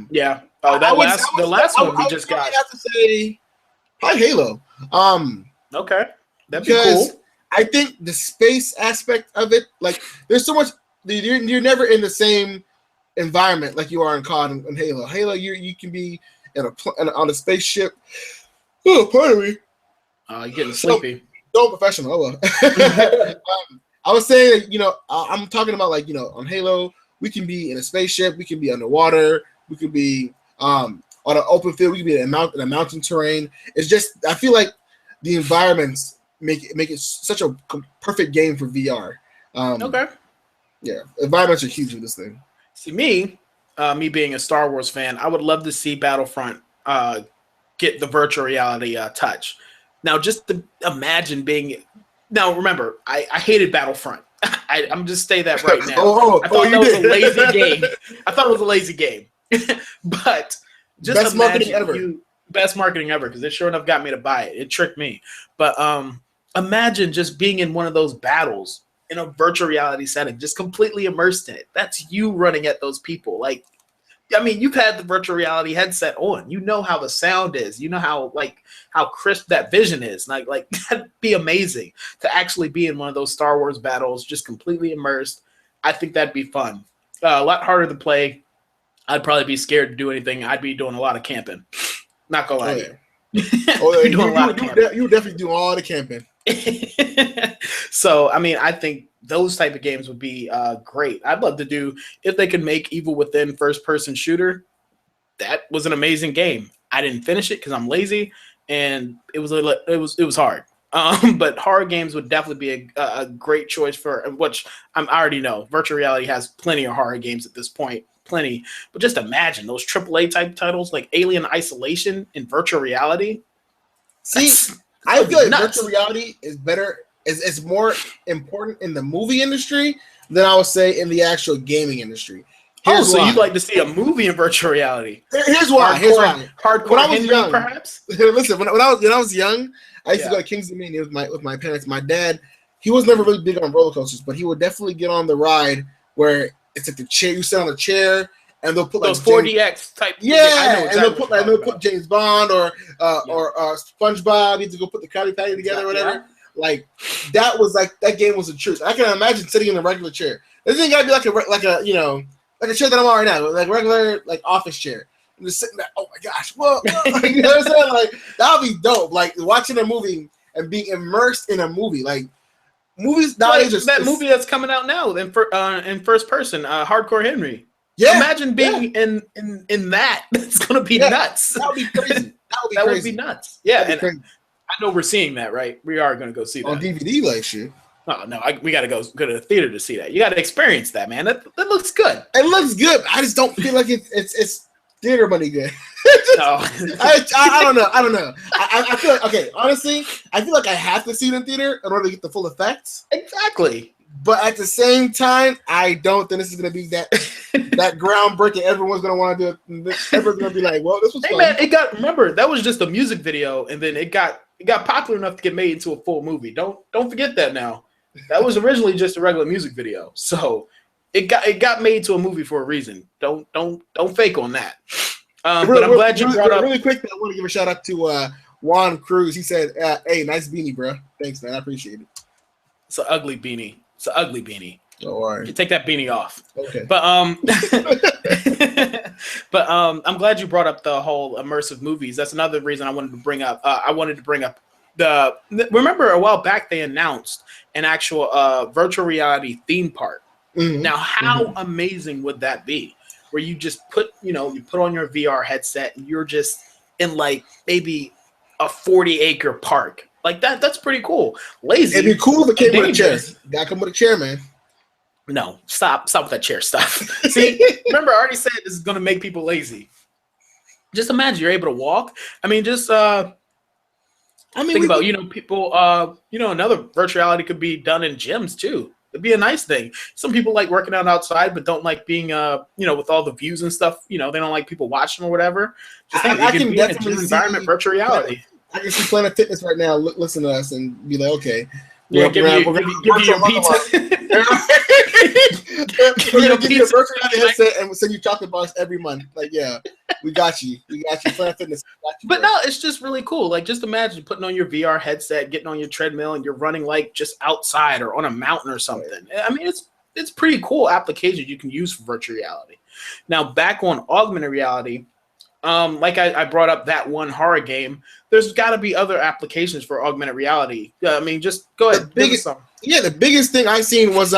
Speaker 1: yeah. Oh, the last one we just got.
Speaker 2: I have to say, probably Halo.
Speaker 1: Okay, that'd be cool.
Speaker 2: I think the space aspect of it, like, there's so much. You're never in the same environment like you are in COD and Halo. Halo, you can be on a spaceship. Oh, pardon me.
Speaker 1: You're getting sleepy.
Speaker 2: So professional. Oh well. I was saying, I'm talking about on Halo, we can be in a spaceship, we can be underwater, we can be on an open field, we can be in a mountain terrain. It's just, I feel like the environments make it such a perfect game for VR.
Speaker 1: Okay.
Speaker 2: Yeah, environments are huge with this thing.
Speaker 1: See, me being a Star Wars fan, I would love to see Battlefront get the virtual reality touch. Now, just to imagine being. Now, remember, I hated Battlefront. I'm just saying that right now. I thought it was a lazy game. I thought it was a lazy game. But just
Speaker 2: best marketing ever.
Speaker 1: Best marketing ever, because it sure enough got me to buy it. It tricked me. But imagine just being in one of those battles in a virtual reality setting, just completely immersed in it. That's you running at those people. Like, I mean, you've had the virtual reality headset on. You know how the sound is. You know how crisp that vision is. Like that'd be amazing to actually be in one of those Star Wars battles, just completely immersed. I think that'd be fun. A lot harder to play. I'd probably be scared to do anything. I'd be doing a lot of camping. Not gonna lie to you.
Speaker 2: You definitely do all the camping.
Speaker 1: So, I mean, I think those type of games would be great. I'd love to do, if they could make Evil Within first-person shooter. That was an amazing game. I didn't finish it because I'm lazy, and it was hard. But horror games would definitely be a great choice for, which I already know. Virtual reality has plenty of horror games at this point. Plenty. But just imagine those AAA type titles like Alien Isolation in virtual reality.
Speaker 2: See, I feel like virtual reality is better. It's more important in the movie industry than I would say in the actual gaming industry.
Speaker 1: So you'd like to see a movie in virtual reality?
Speaker 2: Here's why.
Speaker 1: Hardcore
Speaker 2: when I was
Speaker 1: Henry,
Speaker 2: young,
Speaker 1: perhaps.
Speaker 2: Listen, when I was young, I used to go to Kings Dominion with my parents. My dad, he was never really big on roller coasters, but he would definitely get on the ride where it's like the chair. You sit on the chair, and they'll put
Speaker 1: those 4DX type.
Speaker 2: Yeah, I know exactly, and they'll put James Bond or SpongeBob. You have to go put the Krabby Patty together, or whatever. Yeah. Like that was like that game was the truth. I can imagine sitting in a regular chair. This thing gotta be like a like a chair that I'm on right now, like regular like office chair. I'm just sitting there. Oh my gosh, whoa! You know what I'm saying? Like that would be dope. Like watching a movie and being immersed in a movie. Like movies nowadays.
Speaker 1: Like that movie that's coming out now in first person, Hardcore Henry.
Speaker 2: Yeah,
Speaker 1: imagine being in that. It's gonna be nuts.
Speaker 2: That would be crazy.
Speaker 1: That would be nuts. Yeah, and I know we're seeing that, right? We are gonna go see that
Speaker 2: on DVD, like shit.
Speaker 1: Oh no, we gotta go to the theater to see that. You gotta experience that, man. That looks good.
Speaker 2: It looks good. I just don't feel like it's theater money good.
Speaker 1: No,
Speaker 2: I don't know. I feel like, okay, honestly, I feel like I have to see it in theater in order to get the full effects.
Speaker 1: Exactly.
Speaker 2: But at the same time, I don't think this is gonna be that groundbreaking. Everyone's gonna want to do it. Everyone's gonna be like, "Well, this was fun."
Speaker 1: Man, remember that was just a music video, and then it got popular enough to get made into a full movie. Don't forget that now. That was originally just a regular music video, so it got made to a movie for a reason. Don't fake on that. But I'm glad you brought up.
Speaker 2: Really quick, I want to give a shout out to Juan Cruz. He said, "Hey, nice beanie, bro. Thanks, man. I appreciate it."
Speaker 1: It's an ugly beanie.
Speaker 2: Don't worry.
Speaker 1: You take that beanie off.
Speaker 2: Okay.
Speaker 1: But I'm glad you brought up the whole immersive movies. That's another reason I wanted to bring up. Remember a while back they announced an actual virtual reality theme park. Mm-hmm. Now, how amazing would that be? Where you just put on your VR headset and you're just in like maybe a 40-acre park. Like that's pretty cool. Lazy.
Speaker 2: It'd be cool if it came with a chair. Gotta come with a chair, man.
Speaker 1: No, stop with that chair stuff. See, remember I already said this is gonna make people lazy. Just imagine you're able to walk. I mean, just think about people. Another virtual reality could be done in gyms too. It'd be a nice thing. Some people like working out outside, but don't like being with all the views and stuff. They don't like people watching or whatever. Just think I can be in a gym environment, virtual reality.
Speaker 2: I can see Planet Fitness right now. Listen to us and be like, okay.
Speaker 1: Yeah, give you your pizza.
Speaker 2: We're gonna give you a virtual reality headset and we'll send you chocolate bars every month. Like, yeah, we got you. Planet Fitness.
Speaker 1: But no, it's just really cool. Like, just imagine putting on your VR headset, getting on your treadmill, and you're running like just outside or on a mountain or something. Right. I mean, it's pretty cool application you can use for virtual reality. Now, back on augmented reality. Like I brought up that one horror game, there's got to be other applications for augmented reality. I mean, just go ahead.
Speaker 2: The biggest thing I seen was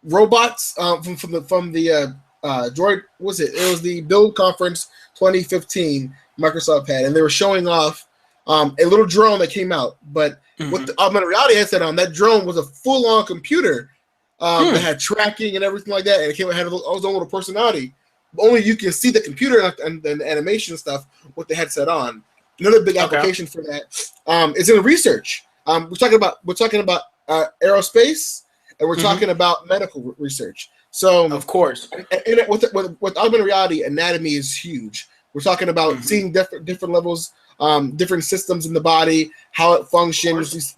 Speaker 2: robots from the Droid. What was it? It was the Build Conference 2015 Microsoft had, and they were showing off a little drone that came out. But with the augmented reality headset on, that drone was a full-on computer that had tracking and everything like that, and it had its own little personality. Only you can see the computer and the animation stuff with the headset on. Another big application for that is in research. We're talking about aerospace, and we're talking about medical research. So
Speaker 1: of course,
Speaker 2: and with augmented reality, anatomy is huge. We're talking about seeing different levels, different systems in the body, how it functions.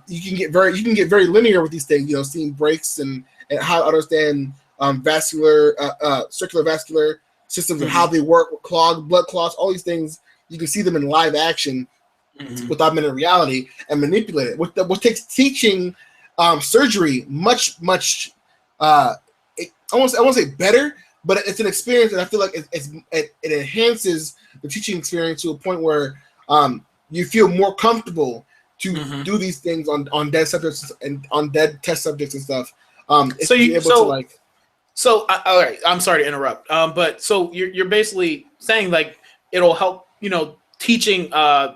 Speaker 2: you can get very linear with these things. You know, seeing breaks and how to understand circular vascular systems and how they work with blood clots, all these things. You can see them in live action with augmented reality and manipulate it. What takes teaching surgery much I won't say better, but it's an experience, and I feel like it enhances the teaching experience to a point where you feel more comfortable to do these things on dead subjects and on dead test subjects and stuff. All
Speaker 1: right, I'm sorry to interrupt. But so you're basically saying like it'll help, you know, teaching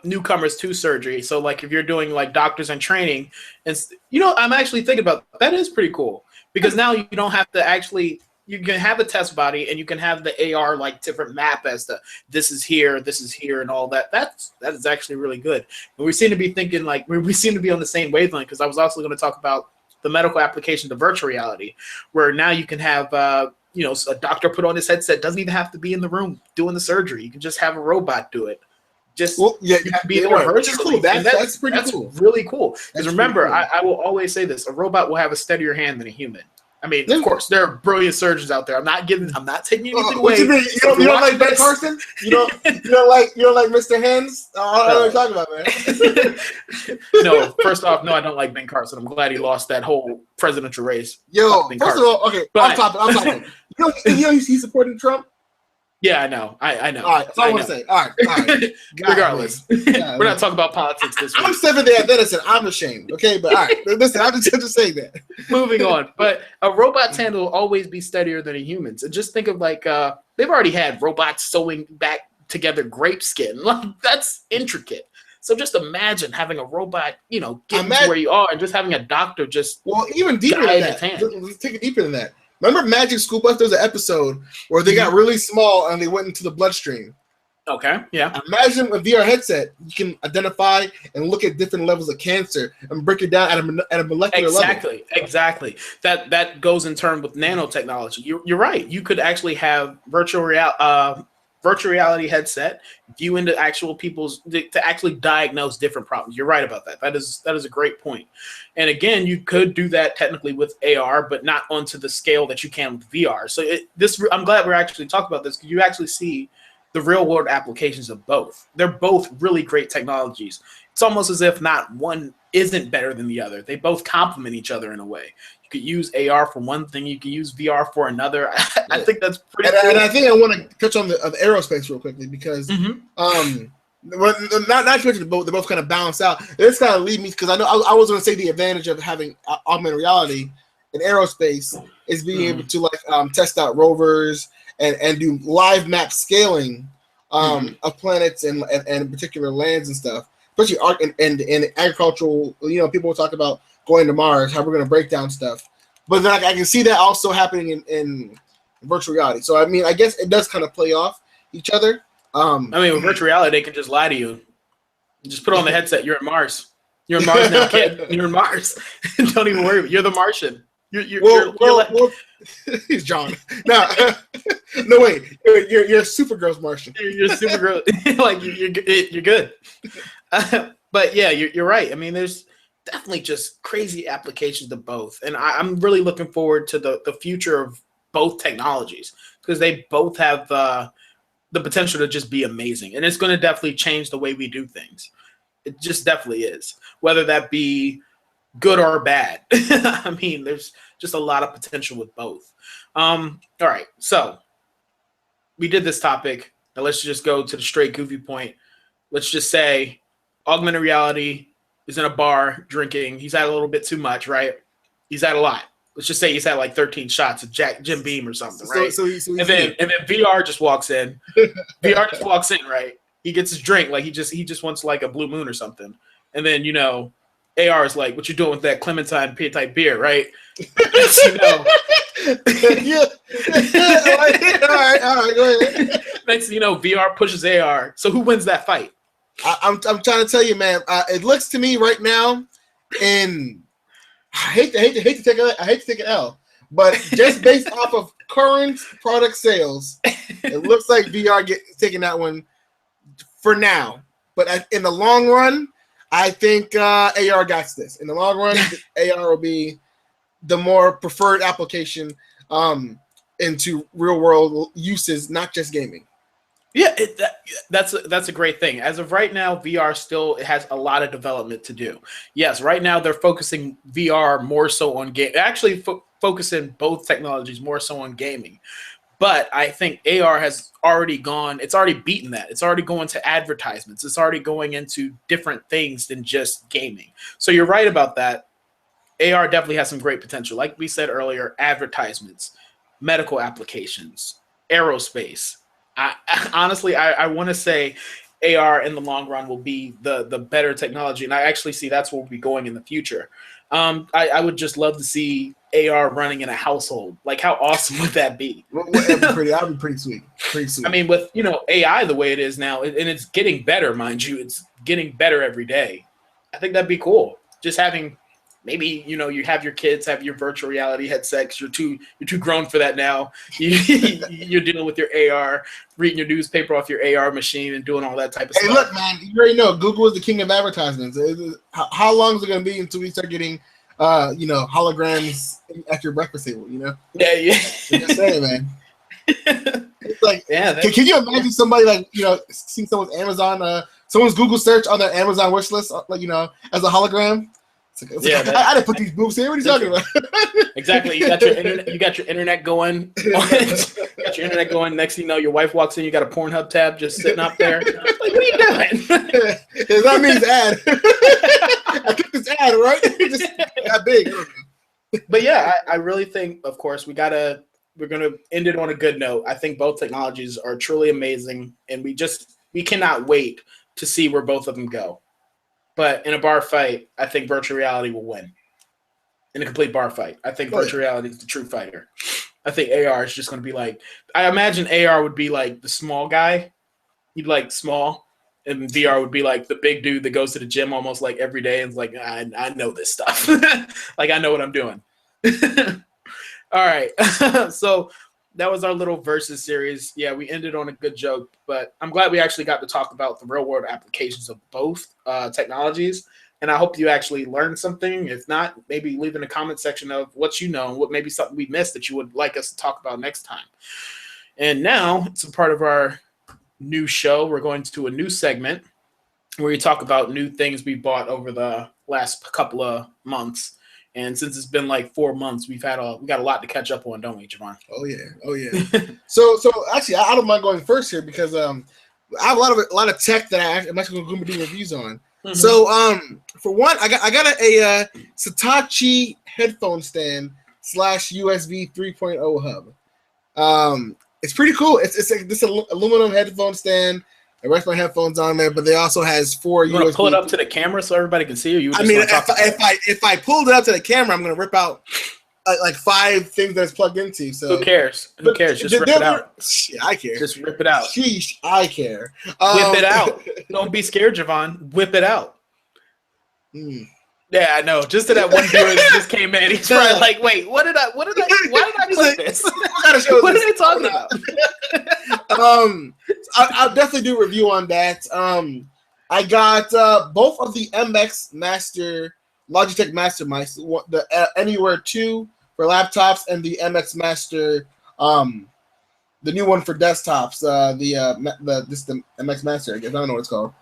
Speaker 1: newcomers to surgery. So like if you're doing like doctors in training, and you know, I'm actually thinking about that is pretty cool because now you don't have to actually. You can have a test body and you can have the AR like different map as to this is here, and all that. That is actually really good. And we seem to be thinking like we seem to be on the same wavelength because I was also going to talk about the medical application of virtual reality, where now you can have you know, a doctor put on his headset, doesn't even have to be in the room doing the surgery. You can just have a robot do it. Just be there virtually.
Speaker 2: Cool. That's pretty cool.
Speaker 1: Really cool. Because remember, cool. I will always say this: a robot will have a steadier hand than a human. I mean, of course, there are brilliant surgeons out there. I'm not taking anything away.
Speaker 2: You don't like Ben Carson? You don't like Mr. Hands? I don't know what you're talking about, man.
Speaker 1: No, first off, no, I don't like Ben Carson. I'm glad he lost that whole presidential race.
Speaker 2: Yo, first of all, okay, I'm talking. You know he's supporting Trump?
Speaker 1: Yeah, I know. I know.
Speaker 2: All right, that's all I want to say. All right.
Speaker 1: Regardless, we're not talking about politics this week.
Speaker 2: I'm Seventh-day Adventist. I'm ashamed. Okay, but all right, listen, I'm just saying that.
Speaker 1: Moving on, but a robot's hand will always be steadier than a human's. And just think of like they've already had robots sewing back together grape skin. Like that's intricate. So just imagine having a robot, you know, getting to where you are, and just having a doctor just
Speaker 2: even deeper than that. Let's take it deeper than that. Remember Magic School Bus? There was an episode where they got really small and they went into the bloodstream.
Speaker 1: Okay, yeah.
Speaker 2: Imagine a VR headset, you can identify and look at different levels of cancer and break it down at a molecular level.
Speaker 1: Exactly. That goes in turn with nanotechnology. You're right. You could actually have virtual reality headset view into actual people's to actually diagnose different problems. You're right about that. That is a great point. And again, you could do that technically with AR, but not onto the scale that you can with VR. So I'm glad we're actually talking about this because you actually see the real world applications of both. They're both really great technologies. It's almost as if not one isn't better than the other. They both complement each other in a way. You could use AR for one thing. You can use VR for another. I think that's pretty cool. And
Speaker 2: I think I want to touch on the aerospace real quickly because not to mention they both kind of balance out. This kind of lead me because I know I was going to say the advantage of having augmented reality in aerospace is being able to like test out rovers and do live map scaling of planets and particular lands and stuff. Especially in agricultural, you know, people will talk about going to Mars, how we're going to break down stuff. But then I can see that also happening in virtual reality. So, I mean, I guess it does kind of play off each other.
Speaker 1: I mean, with virtual reality, they can just lie to you. You just put on the headset. You're at Mars. You're in Mars now, kid. You're in Mars. Don't even worry. You're the Martian. You're
Speaker 2: he's John. No, wait. You're Supergirl's Martian.
Speaker 1: You're Supergirl. Like you're good. But yeah, you're right. I mean, there's definitely just crazy applications of both, and I'm really looking forward to the future of both technologies because they both have the potential to just be amazing, and it's going to definitely change the way we do things. It just definitely is, whether that be good or bad. I mean, there's just a lot of potential with both. All right, so we did this topic. Now let's just go to the straight goofy point. Let's just say augmented reality is in a bar drinking. He's had a little bit too much, right? He's had a lot. Let's just say he's had like 13 shots of Jim Beam or something, right? And then VR just walks in. VR just walks in, right? He gets his drink, like he just wants like a Blue Moon or something. And then, you know, AR is like, what you doing with that Clementine type beer, right? You know.
Speaker 2: Yeah. All right, go ahead.
Speaker 1: Next, you know, VR pushes AR. So who wins that fight?
Speaker 2: I'm trying to tell you, man. It looks to me right now, and I hate to take an L, but just based off of current product sales, it looks like VR taking that one for now. But in the long run, I think AR got this. In the long run, AR will be the more preferred application into real world uses, not just gaming.
Speaker 1: Yeah, that's a great thing. As of right now, VR still has a lot of development to do. Yes, right now they're focusing VR more so on game. Actually, focusing both technologies more so on gaming. But I think AR has already gone. It's already beaten that. It's already going to advertisements. It's already going into different things than just gaming. So you're right about that. AR definitely has some great potential. Like we said earlier, advertisements, medical applications, aerospace. Honestly, I want to say AR in the long run will be the better technology, and I actually see that's where we'll be going in the future. I would just love to see AR running in a household. Like, how awesome would that be?
Speaker 2: That'd be pretty sweet. Pretty sweet.
Speaker 1: I mean, with AI the way it is now, and it's getting better, mind you, it's getting better every day. I think that'd be cool. Just having. Maybe you have your kids have your virtual reality headsets. You're too grown for that now. You're dealing with your AR, reading your newspaper off your AR machine, and doing all that type of stuff.
Speaker 2: Hey, look, man, you already know Google is the king of advertisements. How long is it going to be until we start getting, holograms at your breakfast table?
Speaker 1: Yeah.
Speaker 2: I'm just saying, man. It's like, can you imagine somebody seeing someone's Amazon, someone's Google search on their Amazon wish list, as a hologram? I didn't put these boobs here. What are you talking about?
Speaker 1: Exactly. You got your internet going. You got your internet going. Next thing you know, your wife walks in. You got a Pornhub tab just sitting up there. Like, what are you doing?
Speaker 2: That means ad. I took this ad, right? Just that big.
Speaker 1: But yeah, I really think, of course, we're gonna end it on a good note. I think both technologies are truly amazing, and we cannot wait to see where both of them go. But in a bar fight, I think virtual reality will win. In a complete bar fight, I think virtual reality is the true fighter. I think AR is just going to be like, I imagine AR would be like the small guy. He'd like small, and VR would be like the big dude that goes to the gym almost like every day and is like, I know this stuff. Like, I know what I'm doing. All right. So that was our little versus series. Yeah, we ended on a good joke, but I'm glad we actually got to talk about the real world applications of both technologies. And I hope you actually learned something. If not, maybe leave in the comment section of what you know and what maybe something we missed that you would like us to talk about next time. And now it's a part of our new show. We're going to a new segment where we talk about new things we bought over the last couple of months. And since it's been like 4 months, we got a lot to catch up on, don't we, Javon?
Speaker 2: Oh yeah. So actually, I don't mind going first here because I have a lot of tech that I'm actually going to be doing reviews on. Mm-hmm. So for one, I got a Saatchi headphone stand / USB 3.0 hub. It's pretty cool. It's like this aluminum headphone stand. I rest my headphones on there, but they also has 4 USB.
Speaker 1: You want to pull it up to the camera so everybody can see you?
Speaker 2: If I pulled it up to the camera, I'm going to rip out like 5 things that it's plugged into. So
Speaker 1: who cares? Who cares? Just rip it out.
Speaker 2: I care.
Speaker 1: Just rip it out.
Speaker 2: Sheesh, I care.
Speaker 1: Whip it out. Don't be scared, Javon. Whip it out. Yeah, I know. Just to that one viewer that just came in, he's probably like, "Wait, why did I click this? What are they talking about?"
Speaker 2: I'll definitely do a review on that. I got both of the MX Master Logitech Master mice, the Anywhere 2 for laptops, and the MX Master, the new one for desktops. The MX Master, I guess. I don't know what it's called.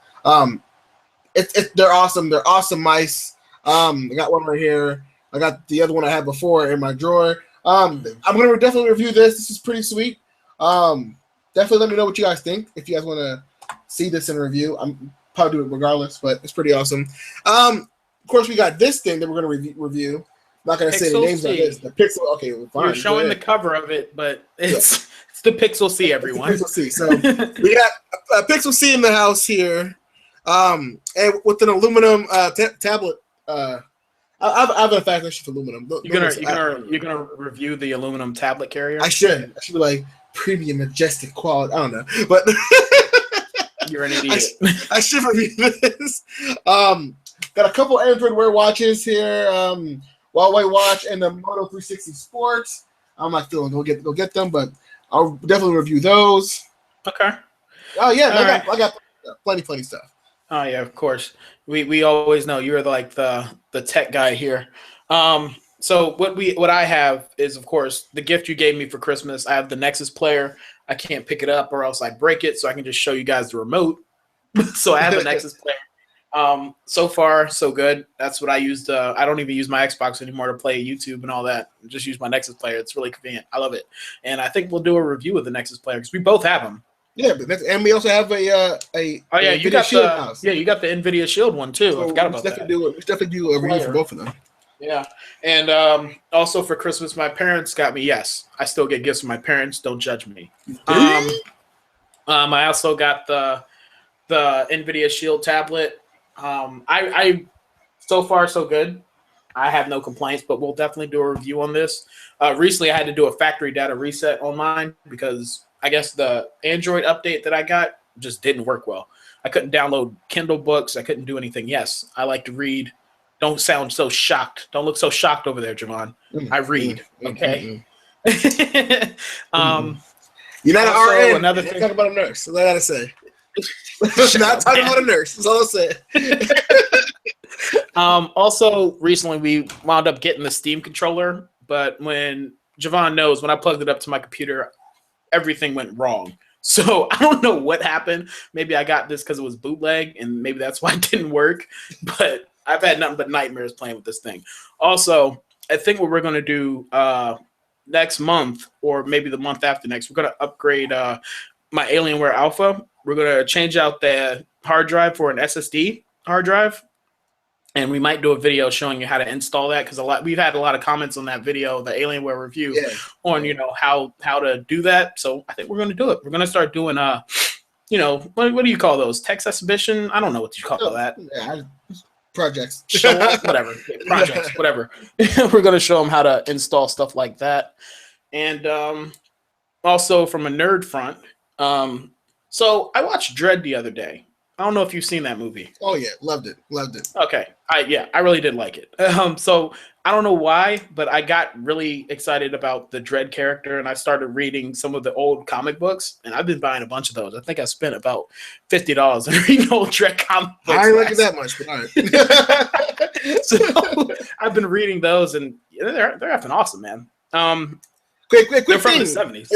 Speaker 2: They're awesome. They're awesome mice. I got one right here. I got the other one I had before in my drawer. I'm gonna definitely review this. This is pretty sweet. Definitely let me know what you guys think. If you guys want to see this in a review, I'm probably do it regardless, but it's pretty awesome. Of course, we got this thing that we're gonna review. I'm not gonna say the names of this. The Pixel. Okay, fine.
Speaker 1: You're showing the cover of it, but it's the Pixel C, everyone.
Speaker 2: Pixel C. So we got a Pixel C in the house here, and with an aluminum tablet. I have a fascination for aluminum.
Speaker 1: You're gonna review the aluminum tablet carrier?
Speaker 2: I should be like premium, majestic quality. I don't know, but
Speaker 1: you're an idiot.
Speaker 2: I should review this. Got a couple Android Wear watches here. Huawei watch and the Moto 360 Sports. I'm not feeling go get them, but I'll definitely review those.
Speaker 1: Okay.
Speaker 2: Oh yeah, I got plenty stuff.
Speaker 1: Oh yeah, of course. We always know you're like the tech guy here. So what I have is of course the gift you gave me for Christmas. I have the Nexus player. I can't pick it up or else I break it, so I can just show you guys the remote. So I have a Nexus player. So far so good. That's what I used. I don't even use my Xbox anymore to play YouTube and all that. I just use my Nexus player. It's really convenient. I love it, and I think we'll do a review of the Nexus player because we both have them.
Speaker 2: Yeah, but and we also have
Speaker 1: You got
Speaker 2: Shield
Speaker 1: the
Speaker 2: mouse.
Speaker 1: you got the Nvidia Shield one too.
Speaker 2: So
Speaker 1: I forgot about that.
Speaker 2: we should definitely do a review for both of them.
Speaker 1: Yeah, and also for Christmas, my parents got me. Yes, I still get gifts from my parents. Don't judge me. I also got the Nvidia Shield tablet. I so far so good. I have no complaints, but we'll definitely do a review on this. Recently, I had to do a factory data reset on mine because I guess the Android update that I got just didn't work well. I couldn't download Kindle books. I couldn't do anything. Yes, I like to read. Don't sound so shocked. Don't look so shocked over there, Javon. I read. Okay.
Speaker 2: You're not an RN.
Speaker 1: Another thing.
Speaker 2: Talk about a nurse. That's all I gotta say. Not talking about a nurse. That's all I'll say.
Speaker 1: Also, recently we wound up getting the Steam controller, but when Javon knows, when I plugged it up to my computer, everything went wrong. So I don't know what happened. Maybe I got this because it was bootleg, and maybe that's why it didn't work. But I've had nothing but nightmares playing with this thing. Also, I think what we're going to do next month, or maybe the month after next, we're going to upgrade my Alienware Alpha. We're going to change out the hard drive for an SSD hard drive. And we might do a video showing you how to install that because we've had a lot of comments on that video, the Alienware review, on how to do that. So I think we're going to do it. We're going to start doing what do you call those? Text exhibition? I don't know what you call that.
Speaker 2: Yeah, projects.
Speaker 1: Whatever. Projects, whatever. We're going to show them how to install stuff like that. And also from a nerd front, so I watched Dread the other day. I don't know if you've seen that movie.
Speaker 2: Oh yeah, loved it.
Speaker 1: Okay, I really did like it. So I don't know why, but I got really excited about the Dread character, and I started reading some of the old comic books, and I've been buying a bunch of those. I think I spent about $50 on reading old Dread comic books.
Speaker 2: I ain't like it that much, but all right.
Speaker 1: So I've been reading those, and they're effing awesome, man.
Speaker 2: Quick
Speaker 1: they're from
Speaker 2: thing.
Speaker 1: the 70s.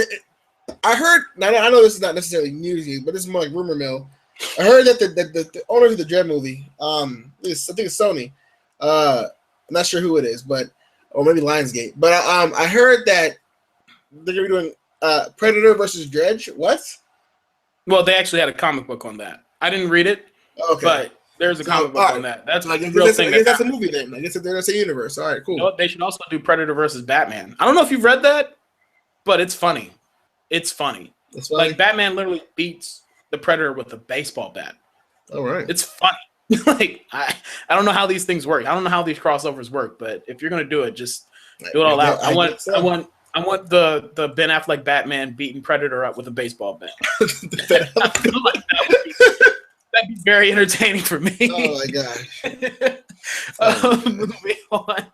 Speaker 2: I heard. Now I know this is not necessarily news, but this is more like rumor mill. I heard that the owners of the Dread movie, I think it's Sony. I'm not sure who it is, or maybe Lionsgate. But I heard that they're gonna be doing Predator versus Dredge. What?
Speaker 1: Well, they actually had a comic book on that. I didn't read it, but there's a comic book on that. That's like a real thing.
Speaker 2: I guess that's a movie then. I guess they're gonna say universe. All right, cool.
Speaker 1: You know, they should also do Predator versus Batman. I don't know if you've read that, but it's funny. It's funny. Like Batman literally beats the Predator with a baseball bat.
Speaker 2: All right.
Speaker 1: It's funny. Like I don't know how these things work. I don't know how these crossovers work, but if you're gonna do it, just do it all out. I want the Ben Affleck Batman beating Predator up with a baseball bat. I feel like that'd be very entertaining for me.
Speaker 2: Oh my gosh.
Speaker 1: Moving on.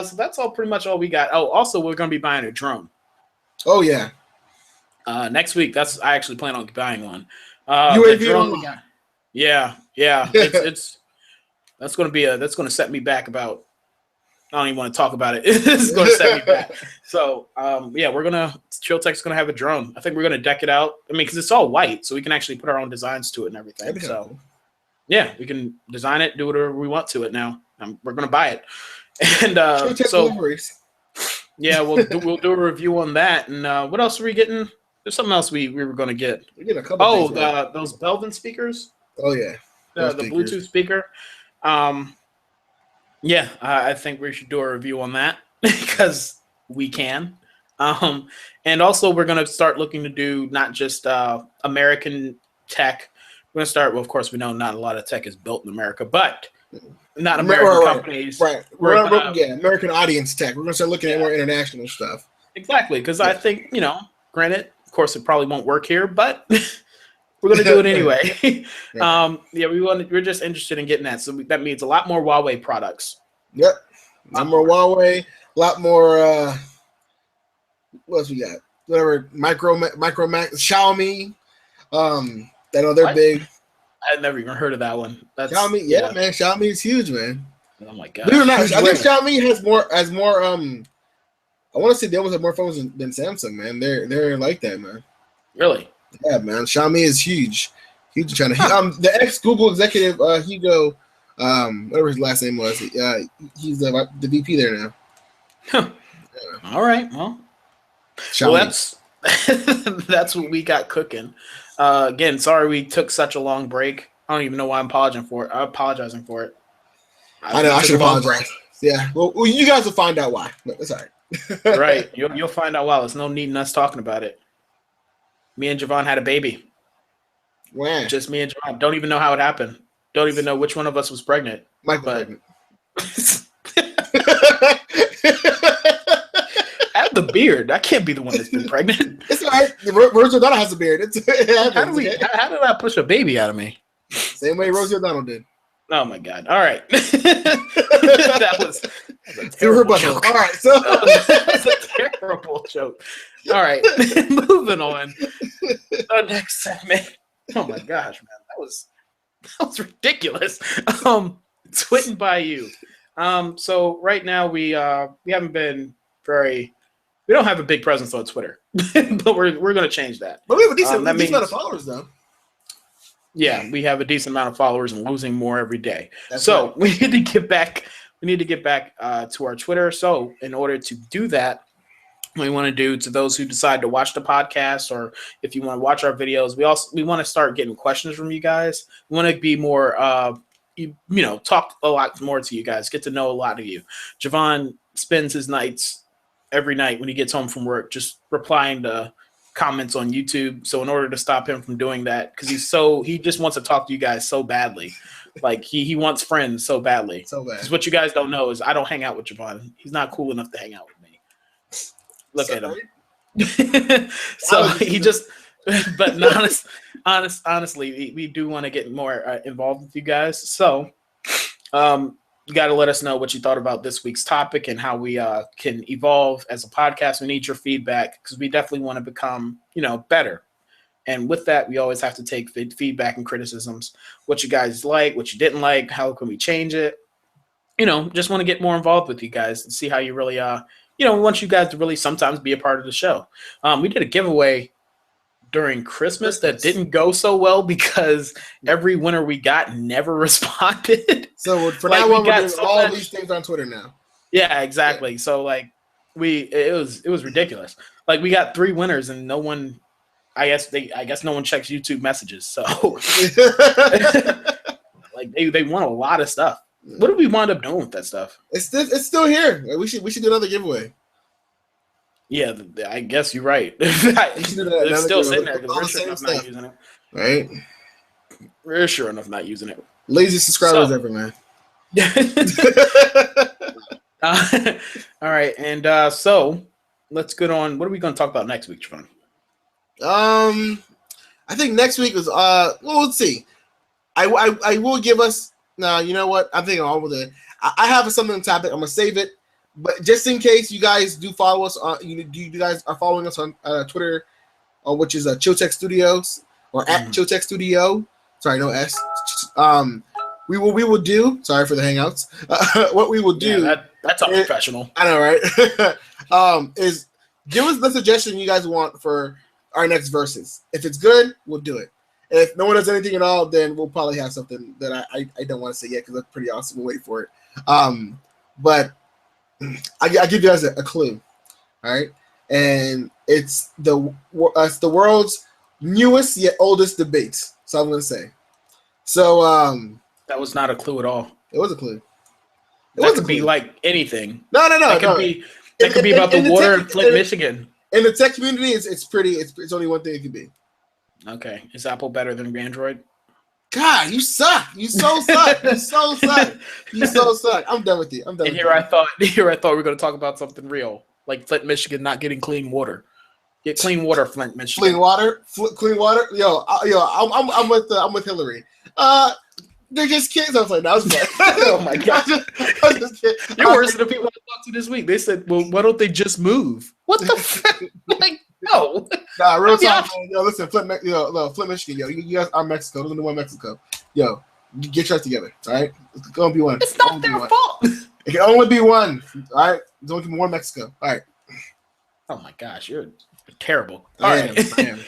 Speaker 1: So that's pretty much all we got. Oh, also we're gonna be buying a drone.
Speaker 2: Oh yeah.
Speaker 1: Next week. I actually plan on buying one. Yeah. It's that's gonna set me back about. I don't even want to talk about it. It's gonna set me back. So Chilltech's gonna have a drone. I think we're gonna deck it out. I mean, because it's all white, so we can actually put our own designs to it and everything. So cool. Yeah, we can design it, do whatever we want to it now. We're gonna buy it. And yeah, we'll do a review on that. And what else are we getting? There's something else we were going to get.
Speaker 2: We get a couple.
Speaker 1: Things, those Belvin speakers.
Speaker 2: Oh yeah,
Speaker 1: the Bluetooth speaker. Yeah, I think we should do a review on that because we can. And also we're going to start looking to do not just American tech. We're going to start. Well, of course, we know not a lot of tech is built in America, but not American companies.
Speaker 2: Right. American audience tech. We're going to start looking at more international stuff.
Speaker 1: Exactly, because I think granted. Of course, it probably won't work here, but we're going to do it anyway. We're just interested in getting that. So that means a lot more Huawei products.
Speaker 2: Yep. A lot more Huawei. A lot more, what else we got? Whatever, Micromax, Xiaomi. I know they're big.
Speaker 1: I've never even heard of that one. That's
Speaker 2: Xiaomi, yeah, man. Xiaomi is huge, man.
Speaker 1: Oh my god.
Speaker 2: Believe it or not, I think Xiaomi has more. I want to say they almost have more phones than Samsung, man. They're like that, man.
Speaker 1: Really?
Speaker 2: Yeah, man. Xiaomi is huge in China. The ex Google executive Hugo, whatever his last name was, he's the VP there now.
Speaker 1: Huh. Yeah. All right. Well, that's that's what we got cooking. Again, sorry we took such a long break. I don't even know why I'm apologizing for it. I know. I should apologize. Yeah. Well, you guys will find out why. But that's all right. Right. You'll find out why. There's no need in us talking about it. Me and Javon had a baby.
Speaker 2: When?
Speaker 1: Just me and Javon. Don't even know how it happened. Don't even know which one of us was pregnant.
Speaker 2: Mike was pregnant.
Speaker 1: I have the beard. I can't be the one that's been pregnant.
Speaker 2: It's all right. Rosie O'Donnell has a beard.
Speaker 1: How did I push a baby out of me?
Speaker 2: Same way Rosie O'Donnell did.
Speaker 1: Oh my god! All right, that was a terrible joke.
Speaker 2: All right, so
Speaker 1: that's a terrible joke. All right, moving on. Our next segment. Oh my gosh, man, that was ridiculous. Twitting by you. So right now we haven't been very. We don't have a big presence on Twitter, but we're going to change that.
Speaker 2: But we have a decent amount of followers, though.
Speaker 1: Yeah, we have a decent amount of followers and losing more every day. So right. We need to get back. We need to get back to our Twitter. So in order to do that, what we want to do to those who decide to watch the podcast, or if you want to watch our videos, we want to start getting questions from you guys. We want to be more, talk a lot more to you guys, get to know a lot of you. Javon spends his nights every night when he gets home from work just replying to comments on YouTube. So in order to stop him from doing that, because he just wants to talk to you guys so badly. Like he wants friends so badly. So bad. Because what you guys don't know is I don't hang out with Javon. He's not cool enough to hang out with me. Look at him. So he just, but honestly, we do want to get more involved with you guys. So you got to let us know what you thought about this week's topic and how we can evolve as a podcast. We need your feedback because we definitely want to become, better. And with that, we always have to take feedback and criticisms. What you guys like, what you didn't like, how can we change it? Just want to get more involved with you guys and see how you really, we want you guys to really sometimes be a part of the show. We did a giveaway during Christmas that didn't go so well because every winner we got never responded.
Speaker 2: So for now on, we're doing all these things on Twitter now.
Speaker 1: Yeah, exactly. Yeah. So it was ridiculous. Like we got 3 winners and no one. I guess no one checks YouTube messages. So they won a lot of stuff. What did we wind up doing with that stuff?
Speaker 2: It's still here. We should do another giveaway.
Speaker 1: Yeah, I guess you're right. It's still sitting there. We're sure enough not using it. Right? We're sure enough not using it.
Speaker 2: Lazy subscribers ever, man.
Speaker 1: All right, and so let's get on. What are we going to talk about next week, Javon?
Speaker 2: I think next week was well, let's see. I will give us. No, you know what? I'm thinking all with it. I have something on topic. I'm gonna save it. But just in case you guys do follow us on, you guys are following us on Twitter, which is Chilltech Studios or at Chilltech Studio. Sorry, no S. We will do. Sorry for the hangouts. What we will do.
Speaker 1: Yeah, that's unprofessional.
Speaker 2: I know, right? Is give us the suggestion you guys want for our next verses. If it's good, we'll do it. And if no one does anything at all, then we'll probably have something that I don't want to say yet because that's pretty awesome. We'll wait for it. But I give you guys a clue, all right? And it's the world's newest yet oldest debates. So I'm gonna say. So
Speaker 1: that was not a clue at all.
Speaker 2: It was a clue.
Speaker 1: It could be like anything.
Speaker 2: No.
Speaker 1: It could be about the water in Flint, Michigan.
Speaker 2: In the tech community, it's only one thing it could be. Okay,
Speaker 1: is Apple better than Android?
Speaker 2: God, you suck. You so suck. You so suck. You so suck. I'm done with you. I'm done.
Speaker 1: And here I thought we were going to talk about something real, like Flint, Michigan, not getting clean water. Get clean water, Flint, Michigan.
Speaker 2: Clean water. Yo, I'm with Hillary. They're just kids. I was like, that was fun.
Speaker 1: Oh my god. You're worse than the people I talked to this week. They said, well, why don't they just move? What the fuck? Like, No.
Speaker 2: Nah, real
Speaker 1: That's the
Speaker 2: talk,
Speaker 1: option.
Speaker 2: man. Yo, listen, Flip Michigan, yo. You guys are Mexico. Those are the one Mexico. Yo, get yours together, all right? It's gonna be one.
Speaker 1: It's not their fault.
Speaker 2: It can only be one, all right? There's only one Mexico. All right.
Speaker 1: Oh my gosh, you're terrible.
Speaker 2: I
Speaker 1: All
Speaker 2: am.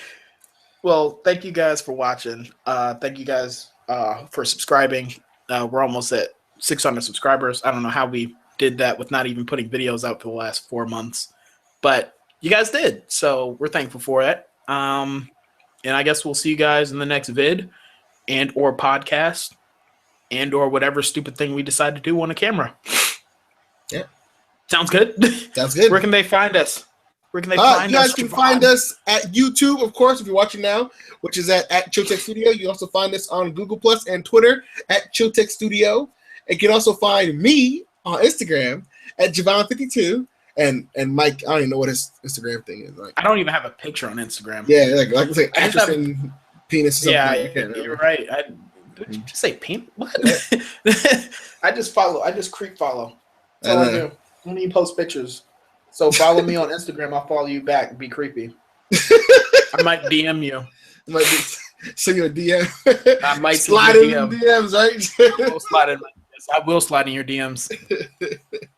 Speaker 1: Well, thank you guys for watching. Thank you guys for subscribing. We're almost at 600 subscribers. I don't know how we did that with not even putting videos out for the last 4 months, but you guys did. So we're thankful for it. And I guess we'll see you guys in the next vid and or podcast and or whatever stupid thing we decide to do on a camera.
Speaker 2: Yeah.
Speaker 1: Sounds good?
Speaker 2: Sounds good.
Speaker 1: Where can they find us? Where can they find us?
Speaker 2: You guys can find us at YouTube, of course, if you're watching now, which is at Chilltech Studio. You can also find us on Google Plus and Twitter at Chilltech Studio. And you can also find me on Instagram at Javon52. And Mike, I don't even know what his Instagram thing is. Like,
Speaker 1: I don't even have a picture on Instagram.
Speaker 2: Yeah, like actress and penis. Or
Speaker 1: yeah,
Speaker 2: something.
Speaker 1: you're right. Did you just say penis? What? I just creep follow. That's all I do. When you post pictures. So follow me on Instagram. I'll follow you back. Be creepy. I might DM you.
Speaker 2: Send you a DM.
Speaker 1: I might
Speaker 2: slide in the DMs, right?
Speaker 1: I will slide in your DMs.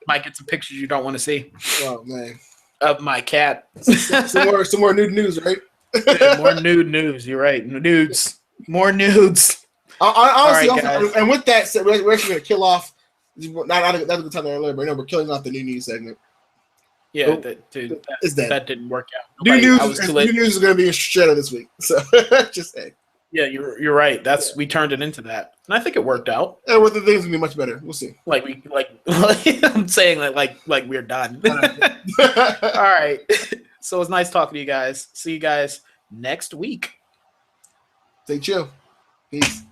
Speaker 1: Might get some pictures you don't want to see.
Speaker 2: Oh man,
Speaker 1: of my cat.
Speaker 2: some more nude news, right?
Speaker 1: Yeah, more nude news. You're right. Nudes. More nudes.
Speaker 2: Honestly,
Speaker 1: right,
Speaker 2: also, and with that said, we're actually going to kill off. Not a good time earlier, but no, we're killing off the new news segment.
Speaker 1: Yeah,
Speaker 2: dude,
Speaker 1: that didn't work out.
Speaker 2: New news is going to be a shadow this week. So just saying.
Speaker 1: Yeah, you're right. We turned it into that, and I think it worked out.
Speaker 2: And with the things will be much better. We'll see.
Speaker 1: I'm saying like we're done. All right. So it's nice talking to you guys. See you guys next week.
Speaker 2: Stay chill. Peace.